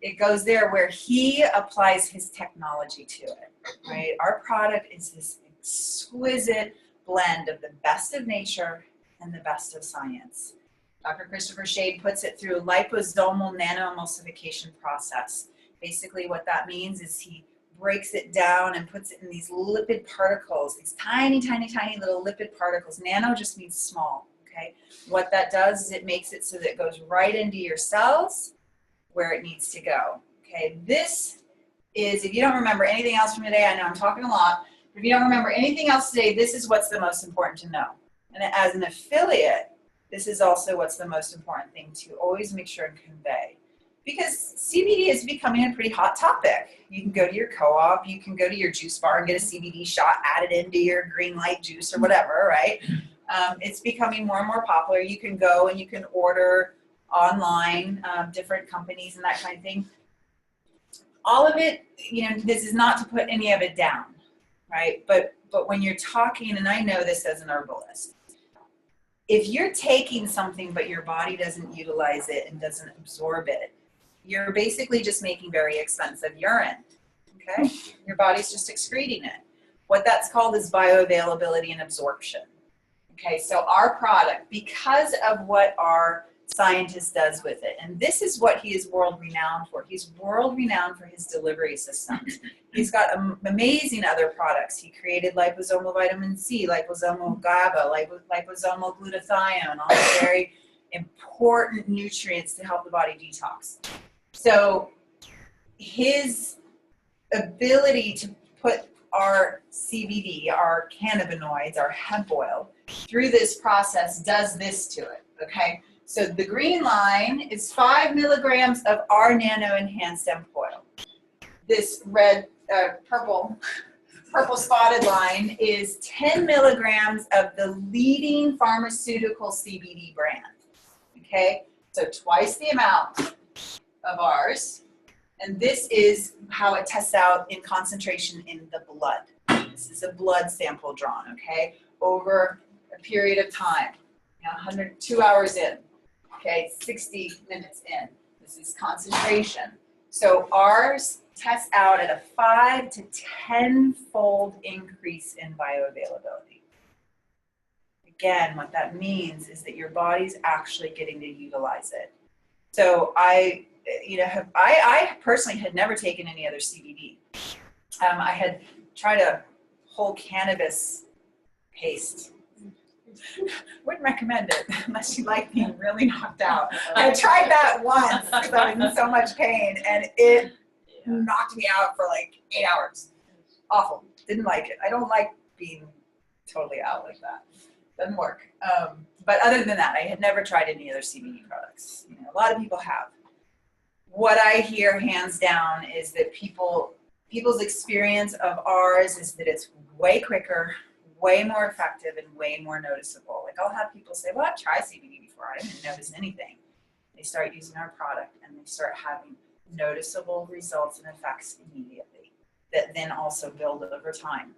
It goes there where he applies his technology to it, right? Our product is this exquisite blend of the best of nature and the best of science. Dr. Christopher Shade puts it through a liposomal nanoemulsification process. Basically what that means is he breaks it down and puts it in these lipid particles, these tiny little lipid particles. Nano just means small, okay? What that does is it makes it so that it goes right into your cells where it needs to go, okay? This is, if you don't remember anything else from today, I know I'm talking a lot, but if you don't remember anything else today, this is what's the most important to know. And as an affiliate, this is also what's the most important thing to always make sure and convey. Because CBD is becoming a pretty hot topic. You can go to your co-op, you can go to your juice bar and get a CBD shot added into your green light juice or whatever, right? It's becoming more and more popular. You can go and you can order online, different companies and that kind of thing. All of it, you know, this is not to put any of it down, right? But when you're talking, and I know this as an herbalist, if you're taking something but your body doesn't utilize it and doesn't absorb it, you're basically just making very expensive urine, okay? Your body's just excreting it. What that's called is bioavailability and absorption. Okay, so our product, because of what our scientist does with it, and this is what he is world renowned for. He's world renowned for his delivery systems. He's got amazing other products. He created liposomal vitamin C, liposomal GABA, liposomal glutathione, all the very important nutrients to help the body detox. So his ability to put our CBD, our cannabinoids, our hemp oil through this process does this to it, okay? So the green line is 5 milligrams of our nano-enhanced hemp oil. this red, purple spotted line is 10 milligrams of the leading pharmaceutical CBD brand. Okay, so twice the amount of ours. And this is how it tests out in concentration in the blood. This is a blood sample drawn, okay, over a period of time. 2 hours in, okay, 60 minutes in. This is concentration. So ours tests out at a 5 to 10-fold increase in bioavailability. Again, what that means is that your body's actually getting to utilize it. So I personally had never taken any other CBD. I had tried a whole cannabis paste. Wouldn't recommend it unless you like being really knocked out. I tried that once because I was in so much pain, and it knocked me out for like 8 hours. Awful. Didn't like it. I don't like being totally out like that. Doesn't work. But other than that, I had never tried any other CBD products. A lot of people have. What I hear hands down is that people's experience of ours is that it's way quicker, way more effective, and way more noticeable. Like I'll have people say, well, I've tried CBD before. I didn't notice anything. They start using our product and they start having noticeable results and effects immediately that then also build over time.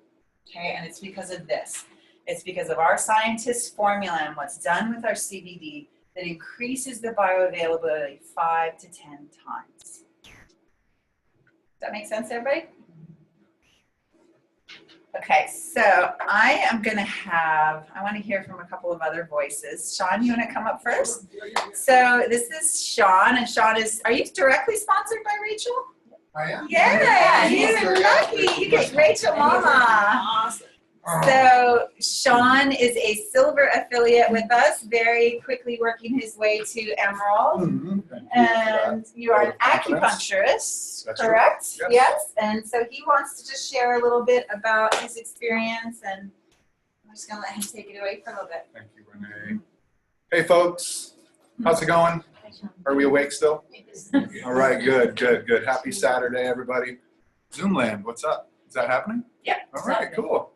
Okay, and it's because of this. It's because of our scientists' formula and what's done with our CBD that increases the bioavailability 5 to 10 times. Does that make sense, everybody? Okay, so I want to hear from a couple of other voices. Sean, you want to come up first? So this is Sean, and Sean are you directly sponsored by Rachel? I am. Yeah, you're lucky. You get Rachel Mama. Awesome. So Sean is a silver affiliate with us, very quickly working his way to emerald. And you are an acupuncturist, That's correct? right. Yes. And so he wants to just share a little bit about his experience, and I'm just going to let him take it away for a little bit. Thank you, Renee. Hey, folks. How's it going? Are we awake still? All right, good. Happy Saturday, everybody. Zoomland, what's up? Is that happening? Yeah. All right, cool.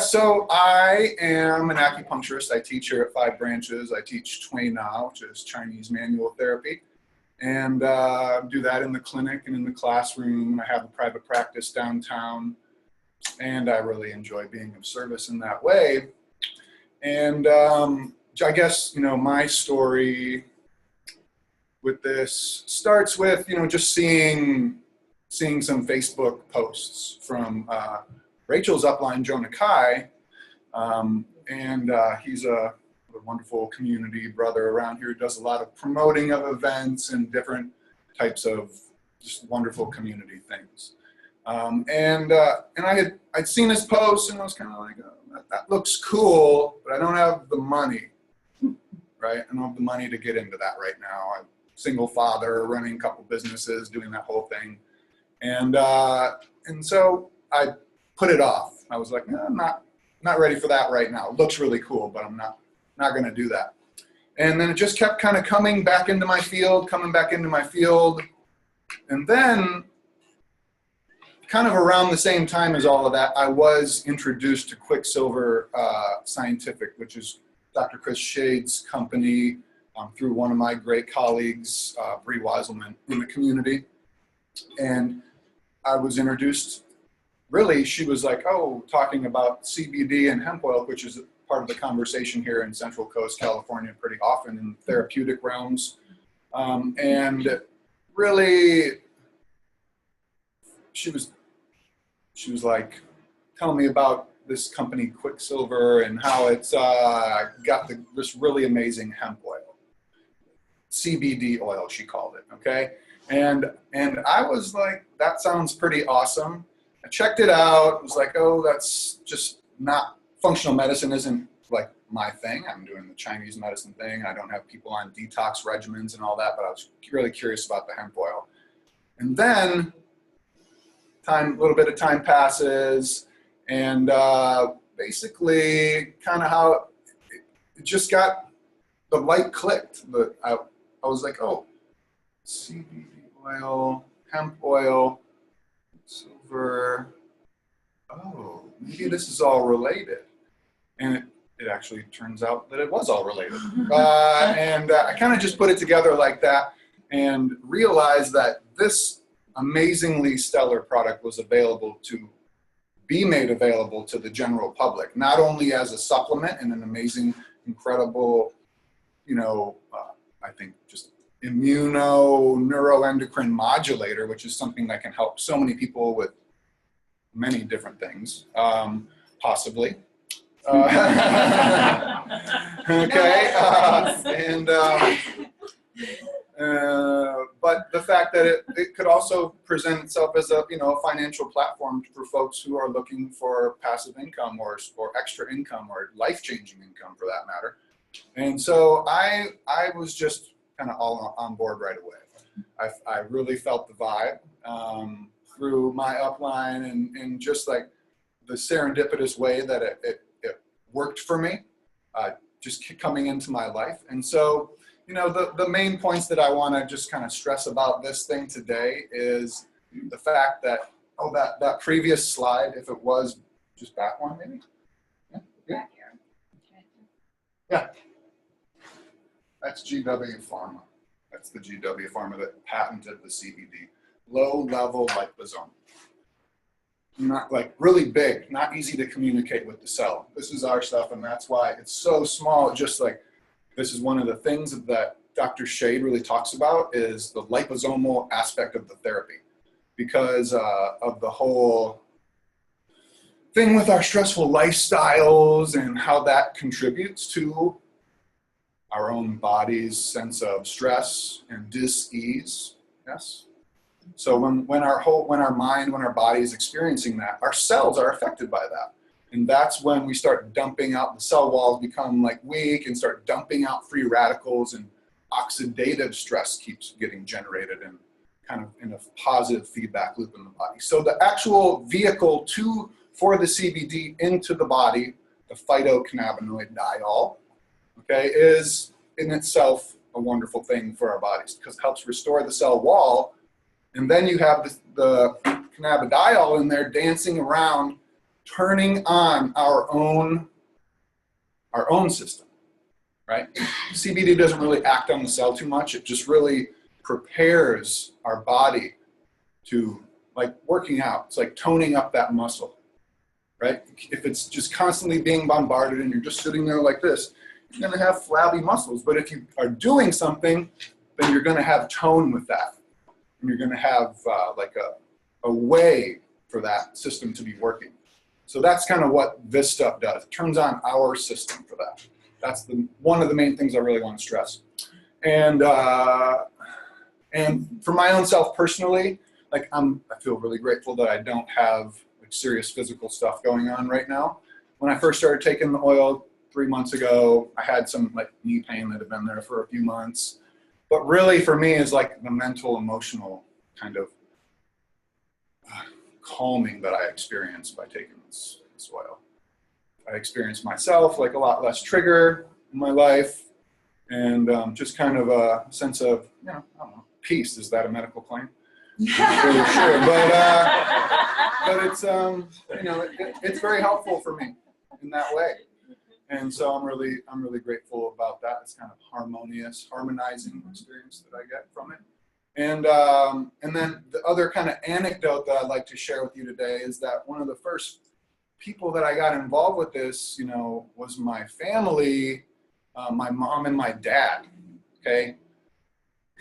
So I am an acupuncturist. I teach here at 5 Branches. I teach Tui Na, which is Chinese manual therapy, and do that in the clinic and in the classroom. I have a private practice downtown, and I really enjoy being of service in that way. And I guess, my story with this starts with, just seeing some Facebook posts from Rachel's upline, Jonah Kai, and he's a wonderful community brother around here who does a lot of promoting of events and different types of just wonderful community things. And I'd seen his post, and I was kind of like, oh, that looks cool, but I don't have the money, right? I don't have the money to get into that right now. I'm a single father, running a couple businesses, doing that whole thing, and so I put it off. I was like, no, I'm not ready for that right now. It looks really cool, but I'm not going to do that. And then it just kept kind of coming back into my field. And then kind of around the same time as all of that, I was introduced to Quicksilver Scientific, which is Dr. Chris Shade's company, through one of my great colleagues, Bree Weiselman, in the community. And I was introduced. Really, she was like, talking about CBD and hemp oil, which is part of the conversation here in Central Coast, California, pretty often in therapeutic realms. And really, she was like telling me about this company, Quicksilver, and how it's got this really amazing hemp oil. CBD oil, she called it, okay? And I was like, that sounds pretty awesome. I checked it out. It was like, that's just not, functional medicine isn't like my thing. I'm doing the Chinese medicine thing. I don't have people on detox regimens and all that, but I was really curious about the hemp oil. And then a little bit of time passes, and basically kind of how it just got, the light clicked. But I was like, CBD oil. hemp oil, silver. Oh, maybe this is all related. And it actually turns out that it was all related. I kind of just put it together like that and realized that this amazingly stellar product was made available to the general public, not only as a supplement and an amazing, incredible, I think just neuroendocrine modulator, which is something that can help so many people with many different things, possibly. Okay, but the fact that it could also present itself as a financial platform for folks who are looking for passive income or extra income or life-changing income for that matter. And so I was just kind of all on board right away. I really felt the vibe through my upline and just like the serendipitous way that it worked for me, just coming into my life. And so, the main points that I want to just kind of stress about this thing today is the fact that, that previous slide, if it was just back one maybe? Yeah. Yeah. That's GW Pharma. That's the GW Pharma that patented the CBD. Low-level liposome. Not like really big, not easy to communicate with the cell. This is our stuff, and that's why it's so small. Just like this is one of the things that Dr. Shade really talks about is the liposomal aspect of the therapy, because of the whole thing with our stressful lifestyles and how that contributes to our own body's sense of stress and dis-ease. Yes. So when our mind, when our body is experiencing that, our cells are affected by that. And that's when we start dumping out, the cell walls become like weak and start dumping out free radicals, and oxidative stress keeps getting generated and kind of in a positive feedback loop in the body. So the actual vehicle for the CBD into the body, the phytocannabinoid diol, okay, is in itself a wonderful thing for our bodies because it helps restore the cell wall. And then you have the cannabidiol in there dancing around, turning on our own system, right? CBD doesn't really act on the cell too much. It just really prepares our body to, like working out. It's like toning up that muscle, right? If it's just constantly being bombarded and you're just sitting there like this, you're going to have flabby muscles. But if you are doing something, then you're going to have tone with that. And you're going to have like a way for that system to be working. So that's kind of what this stuff does. It turns on our system for that. That's one of the main things I really want to stress. And for my own self personally, like I feel really grateful that I don't have like serious physical stuff going on right now. When I first started taking the oil 3 months ago, I had some like knee pain that had been there for a few months. But really for me is like the mental, emotional kind of calming that I experienced by taking this oil. I experienced myself like a lot less trigger in my life, and just kind of a sense of, I don't know, peace. Is that a medical claim? I'm not really sure, but it's it's very helpful for me in that way. And so I'm really grateful about that. It's kind of harmonizing experience that I get from it. And then the other kind of anecdote that I'd like to share with you today is that one of the first people that I got involved with this, was my family, my mom and my dad. Okay,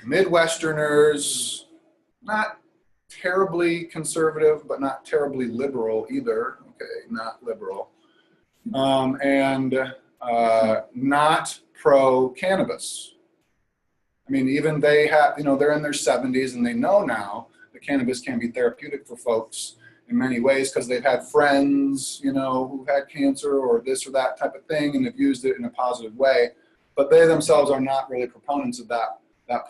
Midwesterners, not terribly conservative, but not terribly liberal either. Okay, not liberal. And not pro-cannabis. I mean, even they have, they're in their 70s and they know now that cannabis can be therapeutic for folks in many ways because they've had friends, who've had cancer or this or that type of thing and have used it in a positive way. But they themselves are not really proponents of that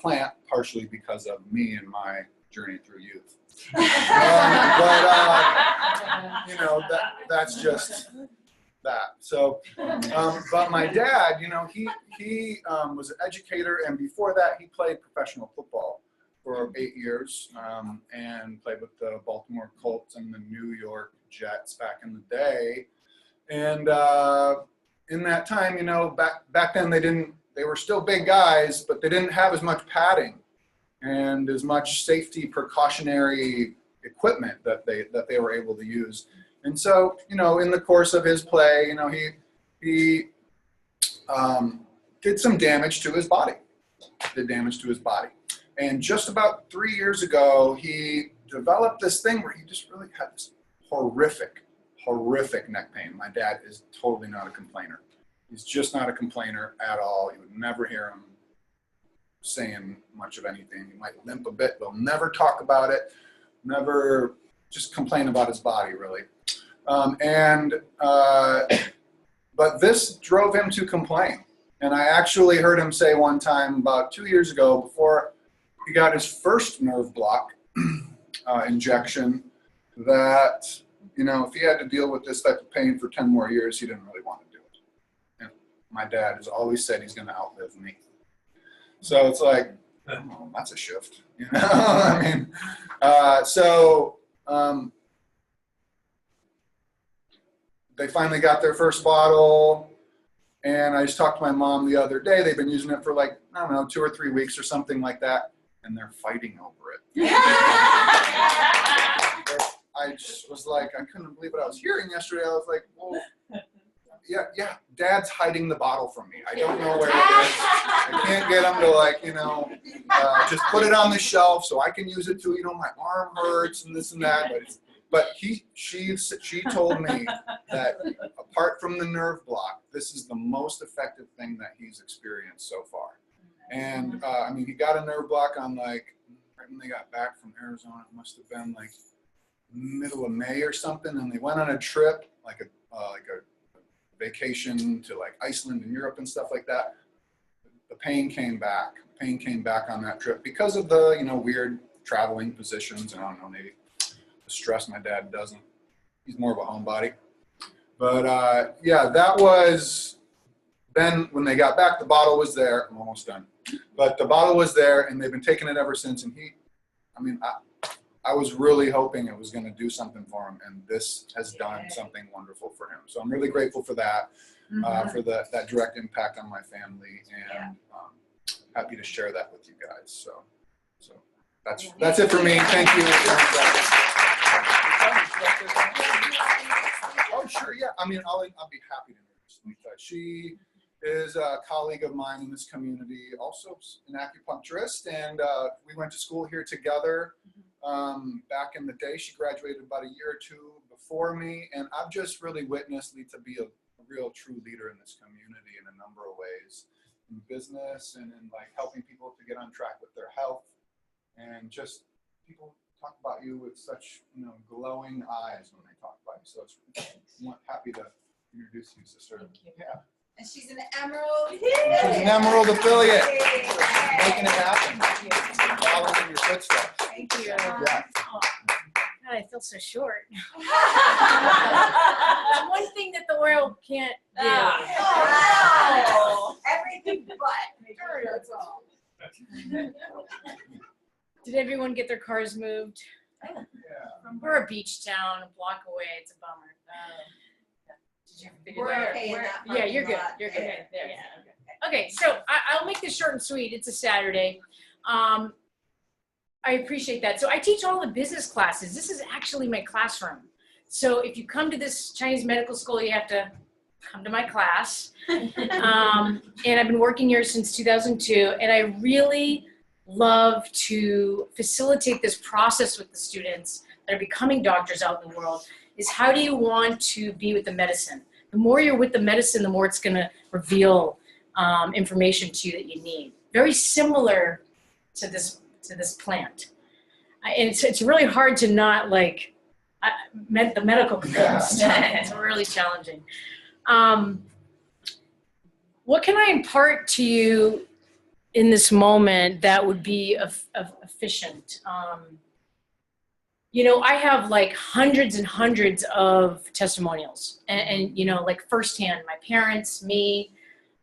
plant, partially because of me and my journey through youth. That's just that. So, but my dad, he was an educator, and before that, he played professional football for 8 years and played with the Baltimore Colts and the New York Jets back in the day. And in that time, you know, back then they were still big guys, but they didn't have as much padding and as much safety precautionary equipment that they were able to use. And so, you know, in the course of his play, you know, he did some damage to his body. And just about 3 years ago, he developed this thing where he just really had this horrific neck pain. My dad is totally not a complainer. He's just not a complainer at all. You would never hear him saying much of anything. He might limp a bit, but he'll never talk about it, never just complain about his body, really. But this drove him to complain. And I actually heard him say one time about 2 years ago, before he got his first nerve block injection, that, you know, if he had to deal with this type of pain for 10 more years, he didn't really want to do it. And my dad has always said he's going to outlive me. So it's like, oh, that's a shift, you know? I mean, they finally got their first bottle. And I just talked to my mom the other day. They've been using it for like, I don't know, 2 or 3 weeks or something like that. And they're fighting over it. I just was like, I couldn't believe what I was hearing yesterday. I was like, well, yeah, Dad's hiding the bottle from me. I don't know where it is. I can't get him to, like, you know, just put it on the shelf so I can use it too. You know, my arm hurts and this and that. But she told me that apart from the nerve block, this is the most effective thing that he's experienced so far. And I mean, he got a nerve block on, like, right when they got back from Arizona. It must have been like middle of May or something. And they went on a trip, like a vacation to like Iceland and Europe and stuff like that. The pain came back. Pain came back on that trip because of the, you know, weird traveling positions. And I don't know, maybe the stress. My dad doesn't. He's more of a homebody. But yeah, that was. Then when they got back, the bottle was there. I'm almost done. But the bottle was there, and they've been taking it ever since. And I was really hoping it was going to do something for him, and this has done something wonderful for him. So I'm really grateful for that, for that direct impact on my family, and happy to share that with you guys. So that's it for me. Thank you. Oh, sure, yeah. I mean, I'll be happy to introduce Lita. She is a colleague of mine in this community, also an acupuncturist, and we went to school here together back in the day. She graduated about a year or two before me, and I've just really witnessed Lita be a real true leader in this community in a number of ways, in business and in like helping people to get on track with their health, and just people talk about you with such, you know, glowing eyes when they talk about you. So I'm happy to introduce you, sister. Thank you. Yeah. And she's an Emerald. She's an Emerald affiliate. Making it happen. Following in your footsteps. Thank you. Yeah. God, I feel so short. It's one thing that the world can't do. Oh, everything but. That's all. Did everyone get their cars moved? Yeah. We're a beach town, a block away. It's a bummer. Did you figure We're that out? okay in that Yeah, you're good. parking lot. You're good. Yeah. Okay, so I'll make this short and sweet. It's a Saturday. I appreciate that. So I teach all the business classes. This is actually my classroom. So if you come to this Chinese medical school, you have to come to my class. And I've been working here since 2002, and I really love to facilitate this process with the students that are becoming doctors out in the world. Is how do you want to be with the medicine? The more you're with the medicine, the more it's going to reveal information to you that you need. Very similar to this plant. And it's really hard to not like the medical stuff. It's really challenging. What can I impart to you in this moment that would be efficient? You know, I have like hundreds and hundreds of testimonials and you know, like firsthand, my parents, me.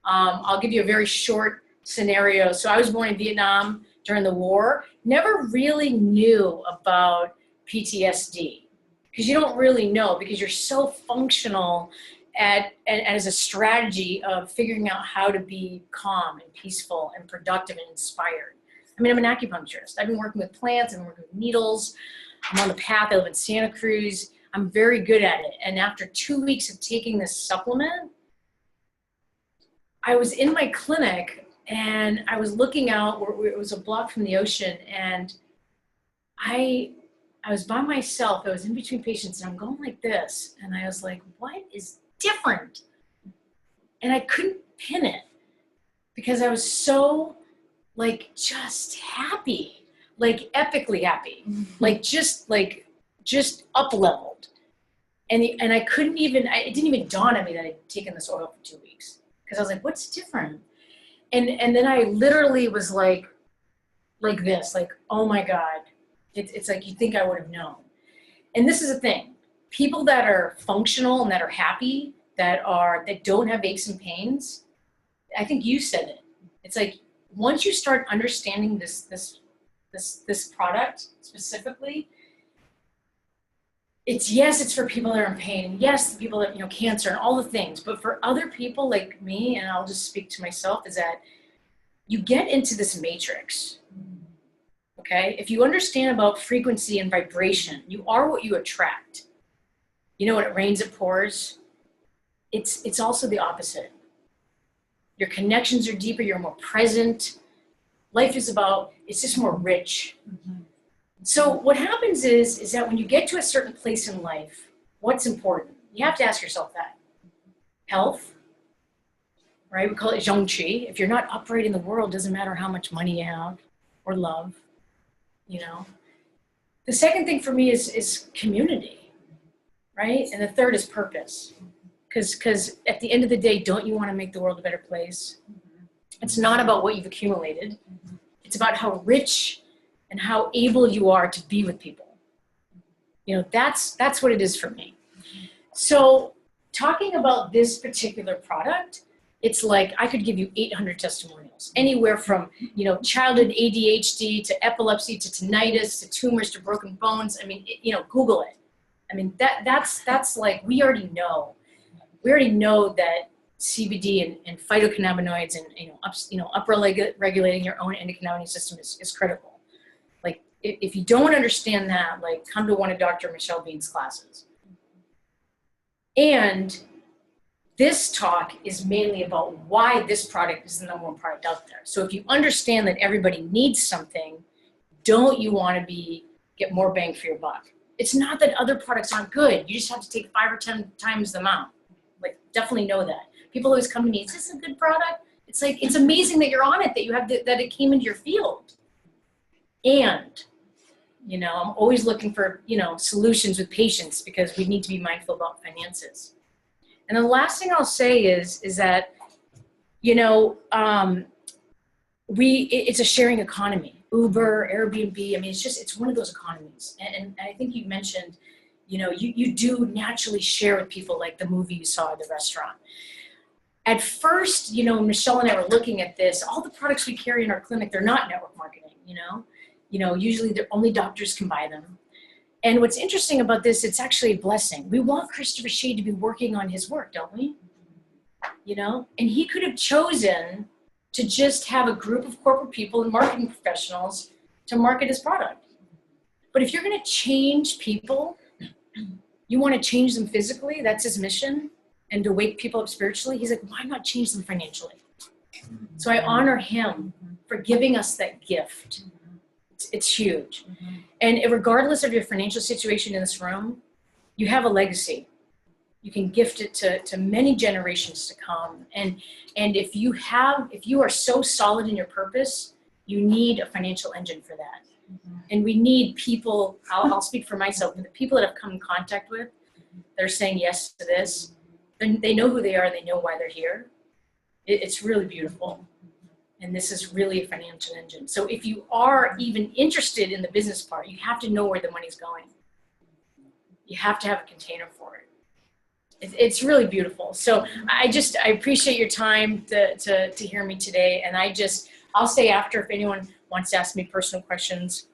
I'll give you a very short scenario. So I was born in Vietnam during the war, never really knew about PTSD, because you don't really know, because you're so functional as a strategy of figuring out how to be calm and peaceful and productive and inspired. I mean, I'm an acupuncturist. I've been working with plants, I've been working with needles. I'm on the path. I live in Santa Cruz. I'm very good at it. And after 2 weeks of taking this supplement, I was in my clinic and I was looking out where it was a block from the ocean, and I was by myself. I was in between patients and I'm going like this. And I was like, what is different? And I couldn't pin it because I was so like just happy, like epically happy, like just up leveled. And I couldn't even, it didn't even dawn on me that I'd taken this oil for 2 weeks, because I was like, what's different? And then I literally was like this, like, oh my God, it's like, you think I would have known. And this is the thing, people that are functional and that are happy, that don't have aches and pains, I think you said it. It's like, once you start understanding this product specifically, it's for people that are in pain, and yes, the people that, cancer and all the things, but for other people like me, and I'll just speak to myself, is that you get into this matrix, okay? If you understand about frequency and vibration, you are what you attract. When it rains, it pours. It's also the opposite. Your connections are deeper, you're more present. Life is it's just more rich. Mm-hmm. So what happens is that when you get to a certain place in life, what's important? You have to ask yourself that. Health, right? We call it zhongqi. If you're not upright in the world, doesn't matter how much money you have or love, The second thing for me is community, right? And the third is purpose. Because at the end of the day, don't you want to make the world a better place? It's not about what you've accumulated. It's about how rich and how able you are to be with people. That's what it is for me. So talking about this particular product, it's like I could give you 800 testimonials, anywhere from, childhood ADHD to epilepsy to tinnitus to tumors to broken bones. I mean, Google it. I mean, that's like, we already know that CBD and phytocannabinoids and up-regulating your own endocannabinoid system is critical. Like, if you don't understand that, like, come to one of Dr. Michelle Bean's classes. And this talk is mainly about why this product is the #1 product out there. So if you understand that everybody needs something, don't you want to get more bang for your buck? It's not that other products aren't good. You just have to take 5 or 10 times the amount. Like, definitely know that. People always come to me, is this a good product? It's like, it's amazing that you're on it, that you have that it came into your field. And, I'm always looking for, solutions with patients, because we need to be mindful about finances. And the last thing I'll say is that, it's a sharing economy. Uber, Airbnb, I mean, it's one of those economies. And I think you mentioned, you do naturally share with people, like the movie you saw at the restaurant. At first, Michelle and I were looking at this, all the products we carry in our clinic, they're not network marketing, usually only doctors can buy them. And what's interesting about this, it's actually a blessing. We want Christopher Shade to be working on his work, don't we? And he could have chosen to just have a group of corporate people and marketing professionals to market his product. But if you're going to change people, you want to change them physically, that's his mission, and to wake people up spiritually, he's like, why not change them financially? So I honor him for giving us that gift. It's huge. And regardless of your financial situation in this room, you have a legacy. You can gift it to many generations to come. And if you are so solid in your purpose, you need a financial engine for that. And we need people, I'll speak for myself, but the people that I've come in contact with, they're saying yes to this. They know who they are, they know why they're here. It's really beautiful. And this is really a financial engine. So if you are even interested in the business part, you have to know where the money's going. You have to have a container for it. It's really beautiful. So I appreciate your time to hear me today. And I'll stay after if anyone wants to ask me personal questions.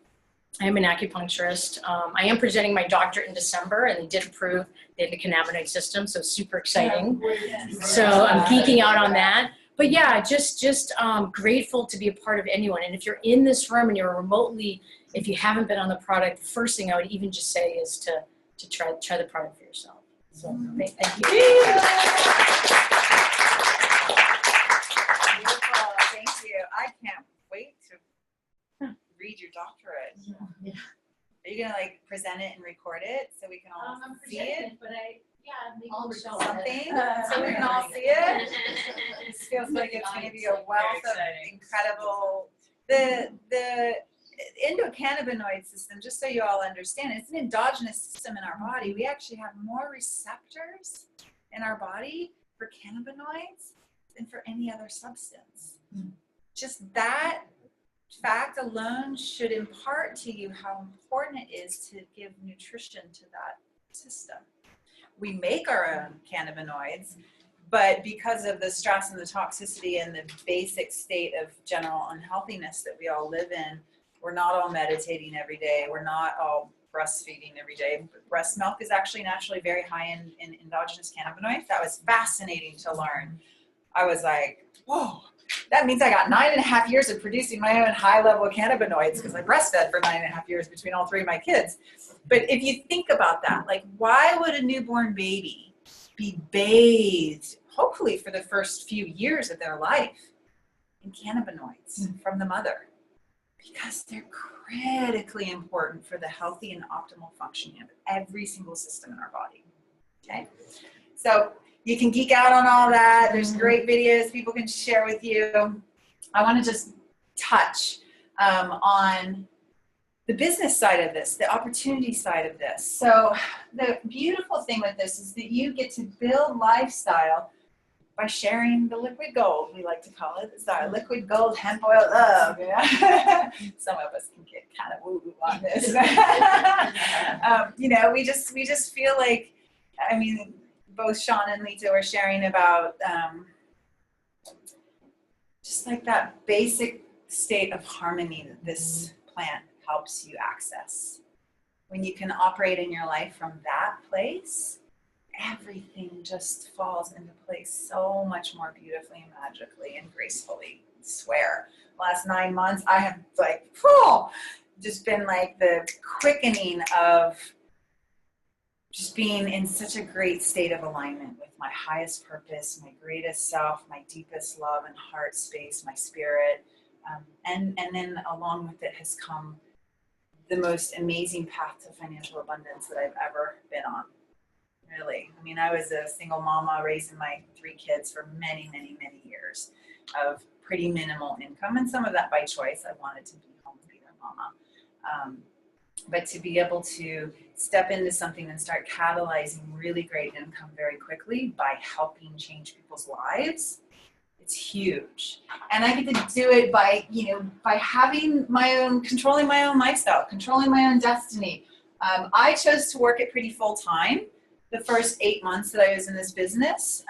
I am an acupuncturist. I am presenting my doctorate in December, and they did approve the Endocannabinoid System, so super exciting. So I'm geeking out on that. But yeah, just grateful to be a part of anyone. And if you're in this room and you're remotely, if you haven't been on the product, the first thing I would even just say is to try the product for yourself. So thank you. Beautiful. Thank you. I can't wait to read your doctorate. Yeah. Are you gonna like present it and record it so we can all see it? but maybe I'll we'll do show something so we can all see it. This feels like it's gonna be a wealth of incredible. The endocannabinoid system, just so you all understand, it's an endogenous system in our body. We actually have more receptors in our body for cannabinoids than for any other substance. Just that fact alone should impart to you how important it is to give nutrition to that system. We make our own cannabinoids, but because of the stress and the toxicity and the basic state of general unhealthiness that we all live in, we're not all meditating every day. We're not all breastfeeding every day. Breast milk is actually naturally very high in endogenous cannabinoids. That was fascinating to learn. I was like, whoa, that means I got 9.5 years of producing my own high level cannabinoids because I breastfed for 9.5 years between all three of my kids. But if you think about that, like why would a newborn baby be bathed, hopefully for the first few years of their life, in cannabinoids from the mother? Because they're critically important for the healthy and optimal functioning of every single system in our body. Okay, so you can geek out on all that. There's great videos people can share with you. I want to just touch on the business side of this, the opportunity side of this. So the beautiful thing with this is that you get to build lifestyle by sharing the liquid gold, we like to call it. It's our liquid gold hemp oil love. Yeah? Some of us can get kind of woo-woo on this. You know, we just feel like, I mean, both Sean and Lita were sharing about just like that basic state of harmony that this plant helps you access. When you can operate in your life from that place, everything just falls into place so much more beautifully and magically and gracefully. I swear. Last 9 months, I have like, just been like the quickening of just being in such a great state of alignment with my highest purpose, my greatest self, my deepest love and heart space, my spirit. And then along with it has come the most amazing path to financial abundance that I've ever been on. Really. I mean, I was a single mama raising my 3 kids for many, many, many years of pretty minimal income, and some of that by choice. I wanted to be home and be their mama. But to be able to step into something and start catalyzing really great income very quickly by helping change people's lives, it's huge. And I get to do it by, by having my own, controlling my own lifestyle, controlling my own destiny. I chose to work it pretty full time the first 8 months that I was in this business,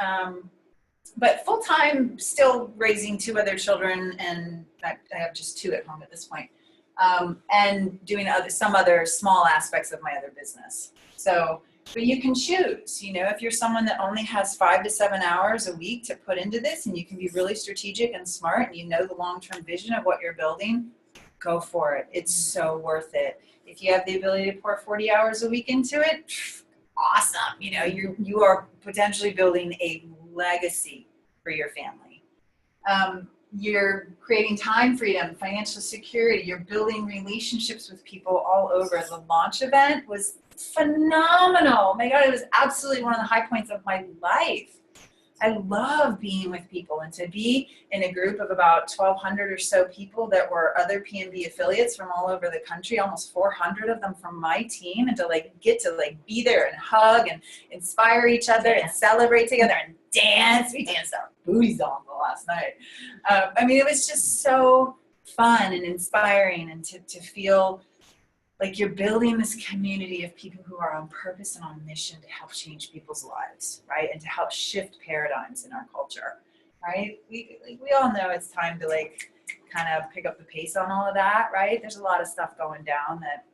but full time, still raising 2 other children, and I have just 2 at home at this point, and doing some other small aspects of my other business. So, but you can choose, if you're someone that only has 5 to 7 hours a week to put into this, and you can be really strategic and smart, and you know the long-term vision of what you're building, go for it. It's so worth it. If you have the ability to pour 40 hours a week into it, awesome. You are potentially building a legacy for your family. You're creating time freedom, financial security. You're building relationships with people all over. The launch event was phenomenal. Oh my God, it was absolutely one of the high points of my life. I love being with people, and to be in a group of about 1,200 or so people that were other PNB affiliates from all over the country, almost 400 of them from my team, and to get to be there and hug and inspire each other and celebrate together and dance. We danced our booties off the last night. I mean, it was just so fun and inspiring, and to feel like you're building this community of people who are on purpose and on mission to help change people's lives, right? And to help shift paradigms in our culture, right? We all know it's time to kind of pick up the pace on all of that, right? There's a lot of stuff going down that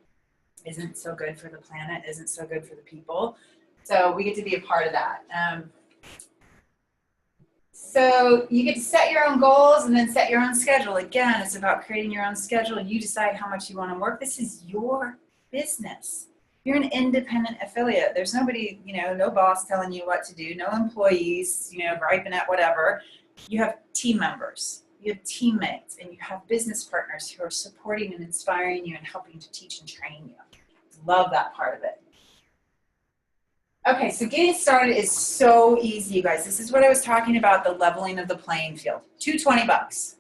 isn't so good for the planet, isn't so good for the people. So we get to be a part of that. So you get to set your own goals and then set your own schedule. Again, it's about creating your own schedule. You decide how much you want to work. This is your business. You're an independent affiliate. There's nobody, no boss telling you what to do, no employees, griping at whatever. You have team members, you have teammates, and you have business partners who are supporting and inspiring you and helping to teach and train you. Love that part of it. Okay, so getting started is so easy, you guys. This is what I was talking about, the leveling of the playing field. $220.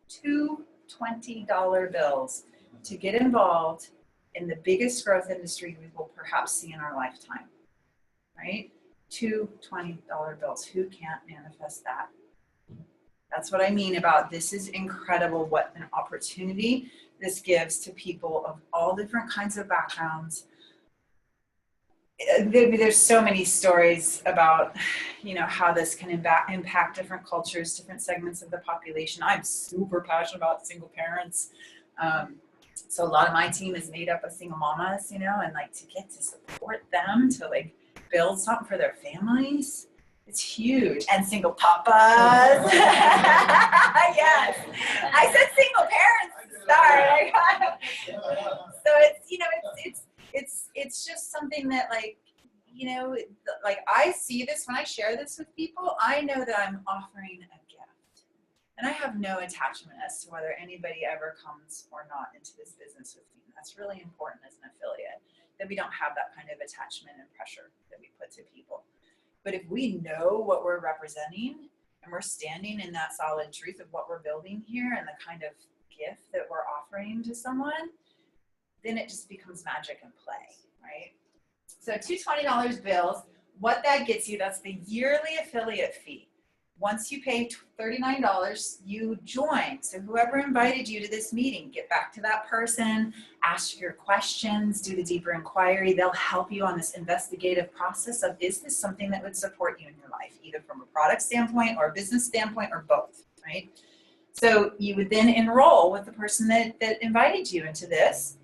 Two $20 bills to get involved in the biggest growth industry we will perhaps see in our lifetime, right? Two $20 bills. Who can't manifest that? That's what I mean about this is incredible what an opportunity this gives to people of all different kinds of backgrounds. There's so many stories about, how this can impact different cultures, different segments of the population. I'm super passionate about single parents. So a lot of my team is made up of single mamas, and to get to support them, to build something for their families. It's huge. And single papas. Yes. I said single parents. Sorry. So it's just something that I see this when I share this with people. I know that I'm offering a gift, and I have no attachment as to whether anybody ever comes or not into this business with me. That's really important as an affiliate, that we don't have that kind of attachment and pressure that we put to people. But if we know what we're representing and we're standing in that solid truth of what we're building here and the kind of gift that we're offering to someone, then it just becomes magic and play, right? So $220 bills, what that gets you, that's the yearly affiliate fee. Once you pay $39, you join. So whoever invited you to this meeting, get back to that person, ask your questions, do the deeper inquiry. They'll help you on this investigative process of, is this something that would support you in your life, either from a product standpoint or a business standpoint or both, right? So you would then enroll with the person that invited you into this.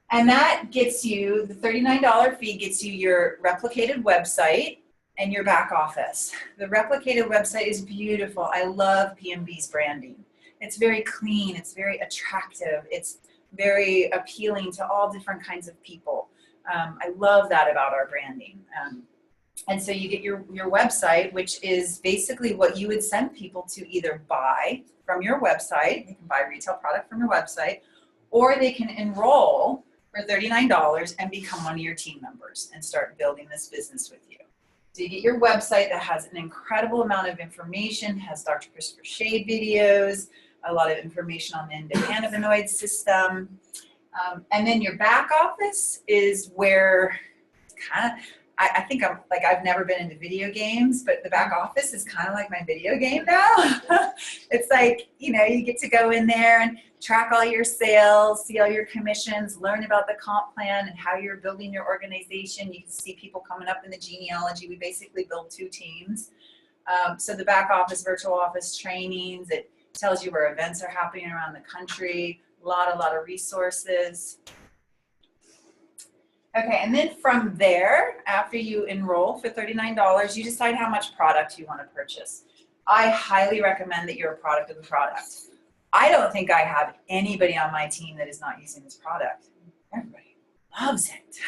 And that gets you, the $39 fee gets you your replicated website and your back office. The replicated website is beautiful. I love PMB's branding. It's very clean. It's very attractive. It's very appealing to all different kinds of people. I love that about our branding. And so you get your website, which is basically what you would send people to either buy from your website. They can buy retail product from your website, or they can enroll for $39 and become one of your team members and start building this business with you. So you get your website that has an incredible amount of information, has Dr. Christopher Shade videos, a lot of information on the endocannabinoid system. And then your back office is where kind of, I think I've never been into video games, but the back office is kind of like my video game now. It's you get to go in there and track all your sales, see all your commissions, learn about the comp plan and how you're building your organization. You can see people coming up in the genealogy. We basically build two teams. So the back office, virtual office trainings, it tells you where events are happening around the country, a lot of resources. Okay, and then from there, after you enroll for $39, you decide how much product you want to purchase. I highly recommend that you're a product of the product. I don't think I have anybody on my team that is not using this product. Everybody loves it.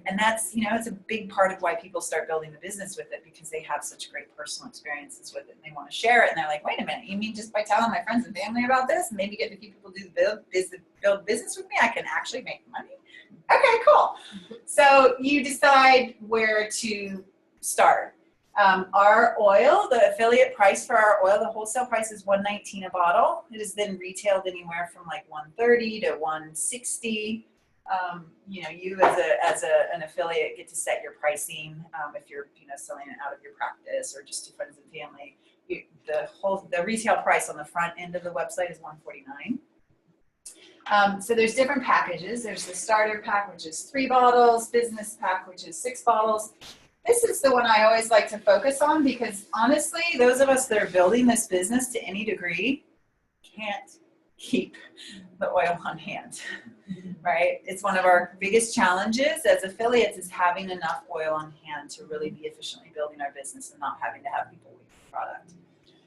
And that's, it's a big part of why people start building the business with it, because they have such great personal experiences with it and they want to share it. And they're like, wait a minute, you mean just by telling my friends and family about this, and maybe getting people to build business with me, I can actually make money? Okay, cool. So you decide where to start. Our oil, the affiliate price for our oil, the wholesale price is $119 a bottle. It is then retailed anywhere from $130 to $160. You as an affiliate get to set your pricing. If you're selling it out of your practice or just to friends and family, the retail price on the front end of the website is $149. So there's different packages. There's the starter pack, which is 3 bottles, business pack, which is 6 bottles. This is the one I always like to focus on because honestly, those of us that are building this business to any degree, can't keep the oil on hand, right? It's one of our biggest challenges as affiliates is having enough oil on hand to really be efficiently building our business and not having to have people wait for product.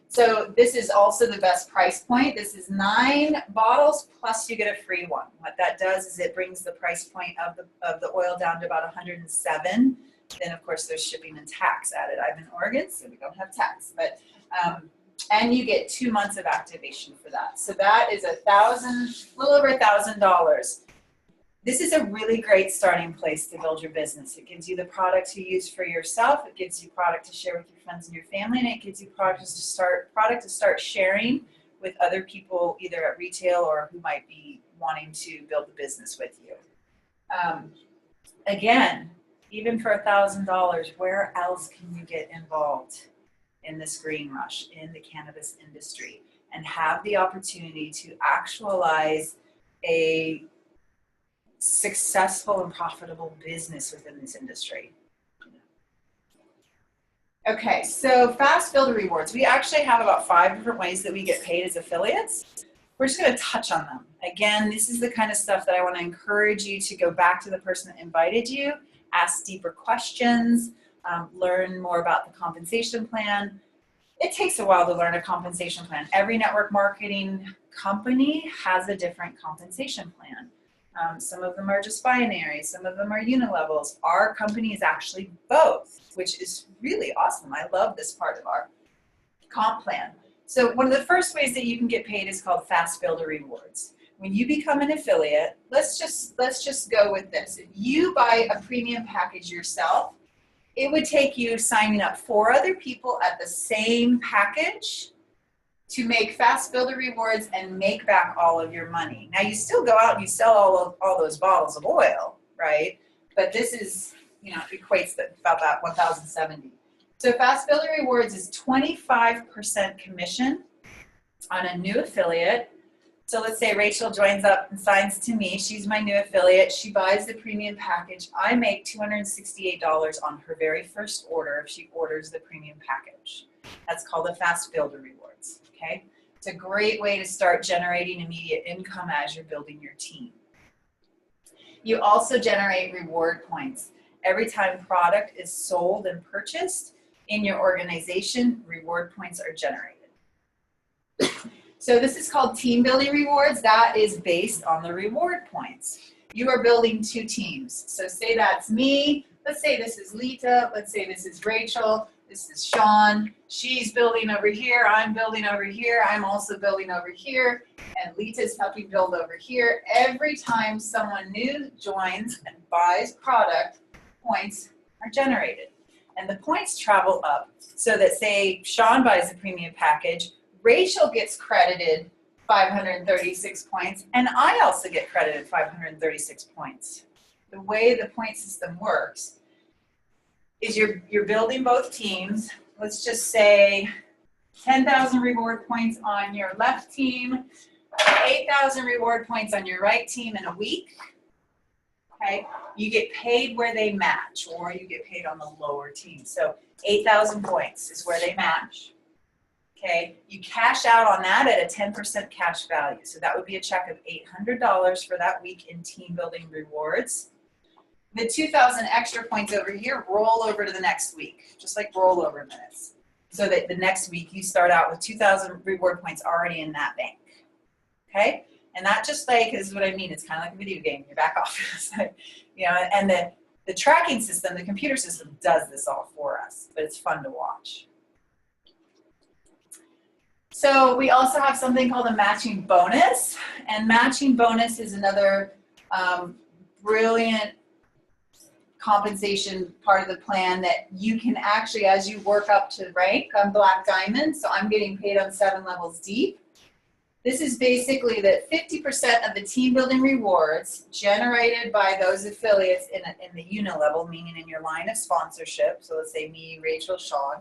So this is also the best price point. This is 9 bottles plus you get a free one. What that does is it brings the price point of the oil down to about 107. Then of course there's shipping and tax added. I'm in Oregon, so we don't have tax, but and you get 2 months of activation for that. So that is a little over $1,000. This is a really great starting place to build your business. It gives you the product to use for yourself. It gives you product to share with your friends and your family, and it gives you product to start sharing with other people, either at retail or who might be wanting to build a business with you. Again, even for $1,000, where else can you get involved in this green rush, in the cannabis industry, and have the opportunity to actualize a successful and profitable business within this industry? Okay, so fast builder rewards. We actually have about 5 different ways that we get paid as affiliates. We're just going to touch on them. Again, this is the kind of stuff that I want to encourage you to go back to the person that invited you, ask deeper questions, learn more about the compensation plan. It takes a while to learn a compensation plan. Every network marketing company has a different compensation plan. Some of them are just binary, some of them are unilevels. Our company is actually both, which is really awesome. I love this part of our comp plan. So one of the first ways that you can get paid is called fast builder rewards. When you become an affiliate, let's just go with this. If you buy a premium package yourself, it would take you signing up 4 other people at the same package to make fast builder rewards and make back all of your money. Now you still go out and you sell all those bottles of oil, right? But this is, equates to about that 1,070. So fast builder rewards is 25% commission on a new affiliate. So let's say Rachel joins up and signs to me. She's my new affiliate. She buys the premium package. I make $268 on her very first order if she orders the premium package. That's called a fast builder rewards, okay? It's a great way to start generating immediate income as you're building your team. You also generate reward points. Every time product is sold and purchased in your organization, reward points are generated. So this is called team building rewards. That is based on the reward points. You are building 2 teams. So say that's me. Let's say this is Lita. Let's say this is Rachel. This is Sean. She's building over here. I'm building over here. I'm also building over here. And Lita's helping build over here. Every time someone new joins and buys product, points are generated. And the points travel up so that, say, Sean buys a premium package, Rachel gets credited 536 points, and I also get credited 536 points. The way the point system works is you're building both teams. Let's just say 10,000 reward points on your left team, 8,000 reward points on your right team in a week. Okay, you get paid where they match, or you get paid on the lower team. So 8,000 points is where they match. Okay, you cash out on that at a 10% cash value. So that would be a check of $800 for that week in team building rewards. The 2,000 extra points over here roll over to the next week, just like rollover minutes. So that the next week you start out with 2,000 reward points already in that bank. Okay, and that just like is what I mean. It's kind of like a video game, your back office, and the tracking system, the computer system does this all for us, but it's fun to watch. So we also have something called a matching bonus, and matching bonus is another brilliant compensation part of the plan that you can actually, as you work up to rank, I'm Black Diamond, so I'm getting paid on 7 levels deep. This is basically that 50% of the team building rewards generated by those affiliates in the unilevel, meaning in your line of sponsorship, so let's say me, Rachel, Sean,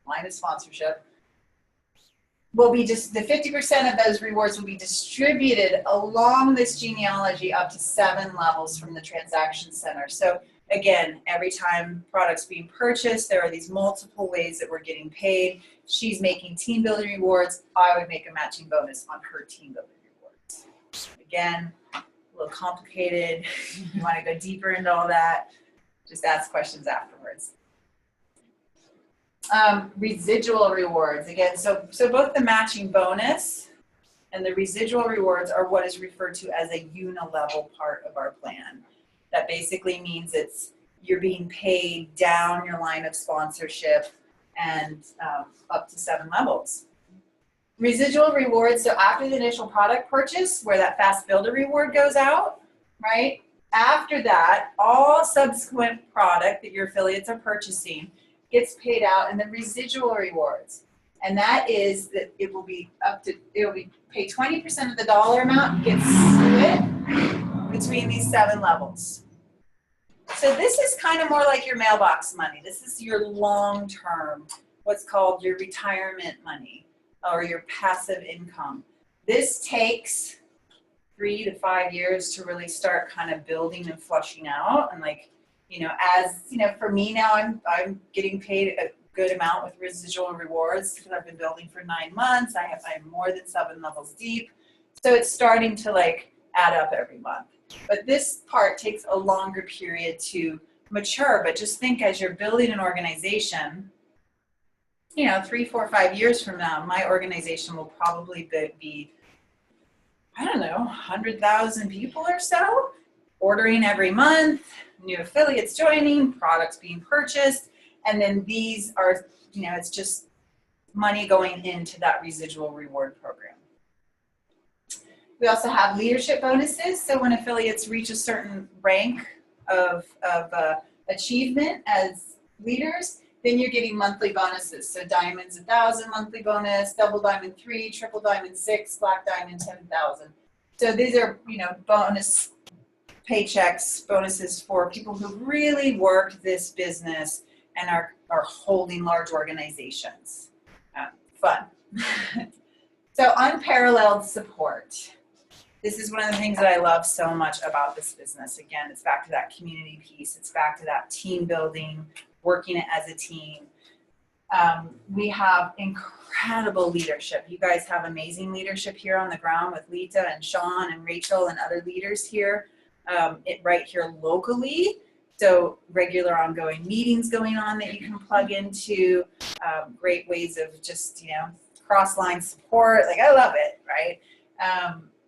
line of sponsorship, will be just the 50% of those rewards will be distributed along this genealogy up to 7 levels from the transaction center. So again, every time products being purchased, there are these multiple ways that we're getting paid. She's making team building rewards. I would make a matching bonus on her team building rewards. Again, a little complicated. You want to go deeper into all that, just ask questions afterwards. Residual rewards, again, so both the matching bonus and the residual rewards are what is referred to as a unilevel part of our plan. That basically means you're being paid down your line of sponsorship and up to 7 levels. Residual rewards, so after the initial product purchase, where that fast builder reward goes out, right? After that, all subsequent product that your affiliates are purchasing gets paid out in the residual rewards. And that is that it will be paid 20% of the dollar amount gets split between these 7 levels. So this is kind of more like your mailbox money. This is your long-term, what's called your retirement money or your passive income. This takes 3 to 5 years to really start kind of building and flushing out. And like, for me now, I'm getting paid a good amount with residual rewards because I've been building for 9 months. I'm more than 7 levels deep. So it's starting to like add up every month. But this part takes a longer period to mature. But just think, as you're building an organization, 3, 4, 5 years from now, my organization will probably be, I don't know, 100,000 people or so, ordering every month, new affiliates joining, products being purchased, and then these are, it's just money going into that residual reward program. We also have leadership bonuses. So when affiliates reach a certain rank of achievement as leaders, then you're getting monthly bonuses. So diamond's 1,000 monthly bonus, double diamond 3, triple diamond 6, black diamond 10,000. So these are, bonus paychecks, bonuses for people who really worked this business and are holding large organizations. Fun. So unparalleled support. This is one of the things that I love so much about this business. Again, it's back to that community piece. It's back to that team building, working it as a team. We have incredible leadership. You guys have amazing leadership here on the ground with Lita and Sean and Rachel and other leaders here, right here locally. So regular ongoing meetings going on that you can plug into, great ways of just, cross-line support. Like, I love it, right?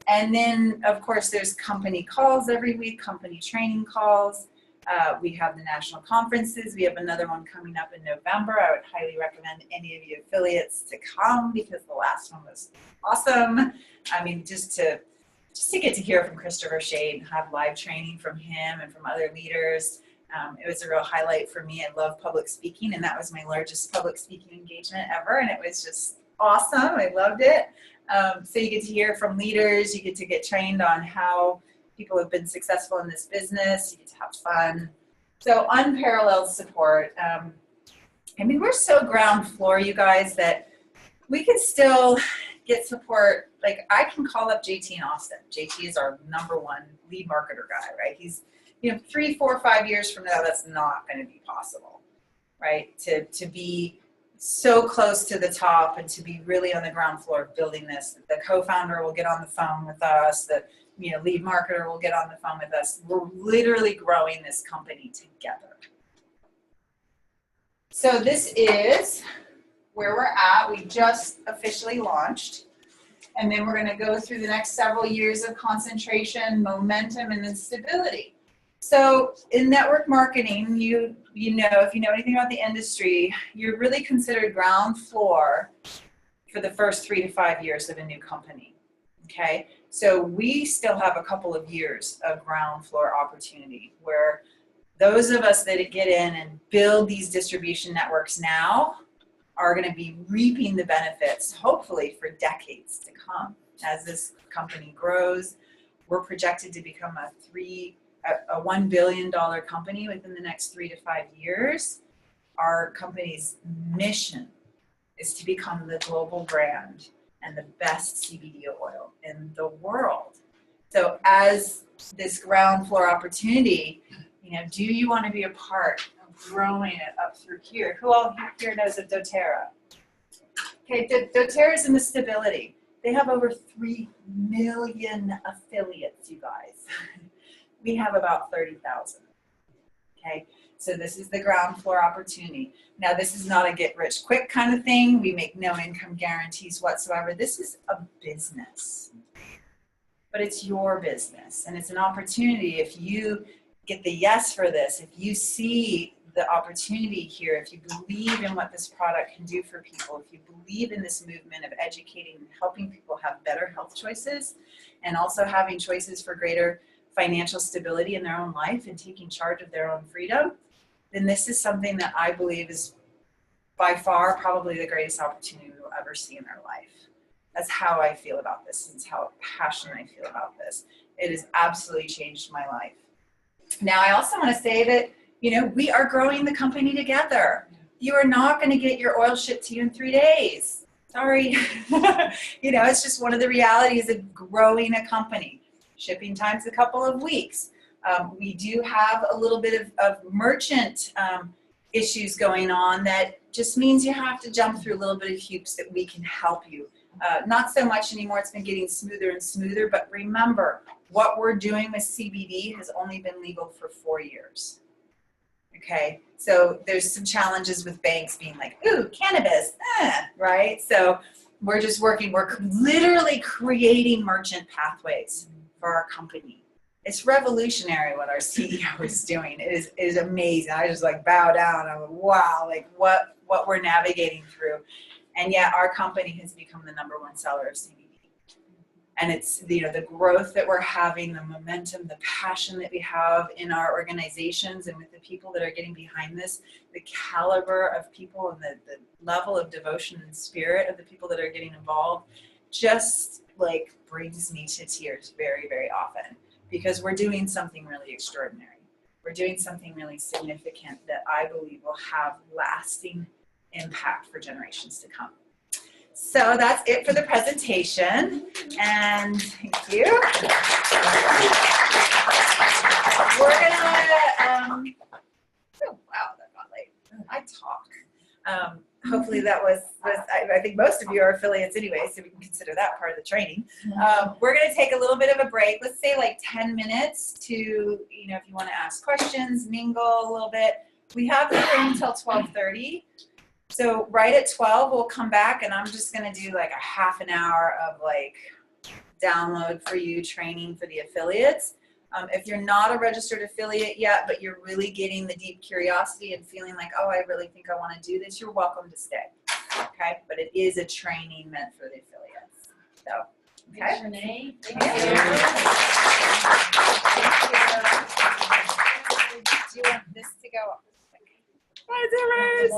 And then, of course, there's company calls every week, company training calls. We have the national conferences. We have another one coming up in November. I would highly recommend any of you affiliates to come because the last one was awesome. I mean, just to get to hear from Christopher Shade and have live training from him and from other leaders. It was a real highlight for me. I love public speaking, and that was my largest public speaking engagement ever, and it was just awesome. I loved it. So you get to hear from leaders. You get to get trained on how people have been successful in this business. You get to have fun. So unparalleled support. We're so ground floor, you guys, that we can still get support. Like, I can call up JT in Austin. JT is our #1 lead marketer guy, right? He's, 3, 4, 5 years from now, that's not going to be possible, right? To be so close to the top and to be really on the ground floor of building this. The co-founder will get on the phone with us. The lead marketer will get on the phone with us. We're literally growing this company together. So this is where we're at. We just officially launched. And then we're going to go through the next several years of concentration, momentum, and then stability. So in network marketing, if you know anything about the industry, you're really considered ground floor for the first 3 to 5 years of a new company. Okay, so we still have a couple of years of ground floor opportunity where those of us that get in and build these distribution networks now are going to be reaping the benefits, hopefully for decades to come. As this company grows, we're projected to become a $1 billion company within the next 3 to 5 years. Our company's mission is to become the global brand and the best CBD oil in the world. So as this ground floor opportunity, Do you want to be a part of growing it up through here? Who all here knows of doTERRA? Okay, doTERRA is in the stability. They have over 3 million affiliates, you guys. We have about 30,000. Okay, so this is the ground floor opportunity. Now, this is not a get rich quick kind of thing. We make no income guarantees whatsoever. This is a business, but it's your business, and it's an opportunity. If you get the yes for this, if you see the opportunity here, if you believe in what this product can do for people, if you believe in this movement of educating and helping people have better health choices, and also having choices for greater financial stability in their own life and taking charge of their own freedom, then this is something that I believe is by far probably the greatest opportunity we'll ever see in our life. That's how I feel about this. It's how passionate I feel about this. It has absolutely changed my life. Now, I also want to say that, we are growing the company together. You are not going to get your oil shipped to you in 3 days. Sorry. It's just one of the realities of growing a company. Shipping time's a couple of weeks. We do have a little bit of merchant issues going on that just means you have to jump through a little bit of hoops that we can help you. Not so much anymore. It's been getting smoother and smoother, but remember, what we're doing with CBD has only been legal for 4 years. Okay, so there's some challenges with banks being like, ooh, cannabis, right? So we're just working, we're literally creating merchant pathways for our company. It's revolutionary what our CEO is doing. It is amazing. I just bow down. I'm like, wow, what we're navigating through. And yet our company has become the #1 seller of CBD. And it's, the growth that we're having, the momentum, the passion that we have in our organizations and with the people that are getting behind this, the caliber of people and the level of devotion and spirit of the people that are getting involved just brings me to tears very, very often, because we're doing something really extraordinary. We're doing something really significant that I believe will have lasting impact for generations to come. So that's it for the presentation, and thank you. We're gonna, oh wow, that got late. I talk. Hopefully that was I think most of you are affiliates anyway, so we can consider that part of the training. We're gonna take a little bit of a break. Let's say 10 minutes to, if you wanna ask questions, mingle a little bit. We have the room until 12:30. So right at 12, we'll come back, and I'm just going to do a half an hour of download for you training for the affiliates. If you're not a registered affiliate yet, but you're really getting the deep curiosity and feeling oh, I really think I want to do this, you're welcome to stay. Okay. But it is a training meant for the affiliates. So, okay. Thanks, Renee. Thank you. Do you want this to go up? Bye, Zimmers.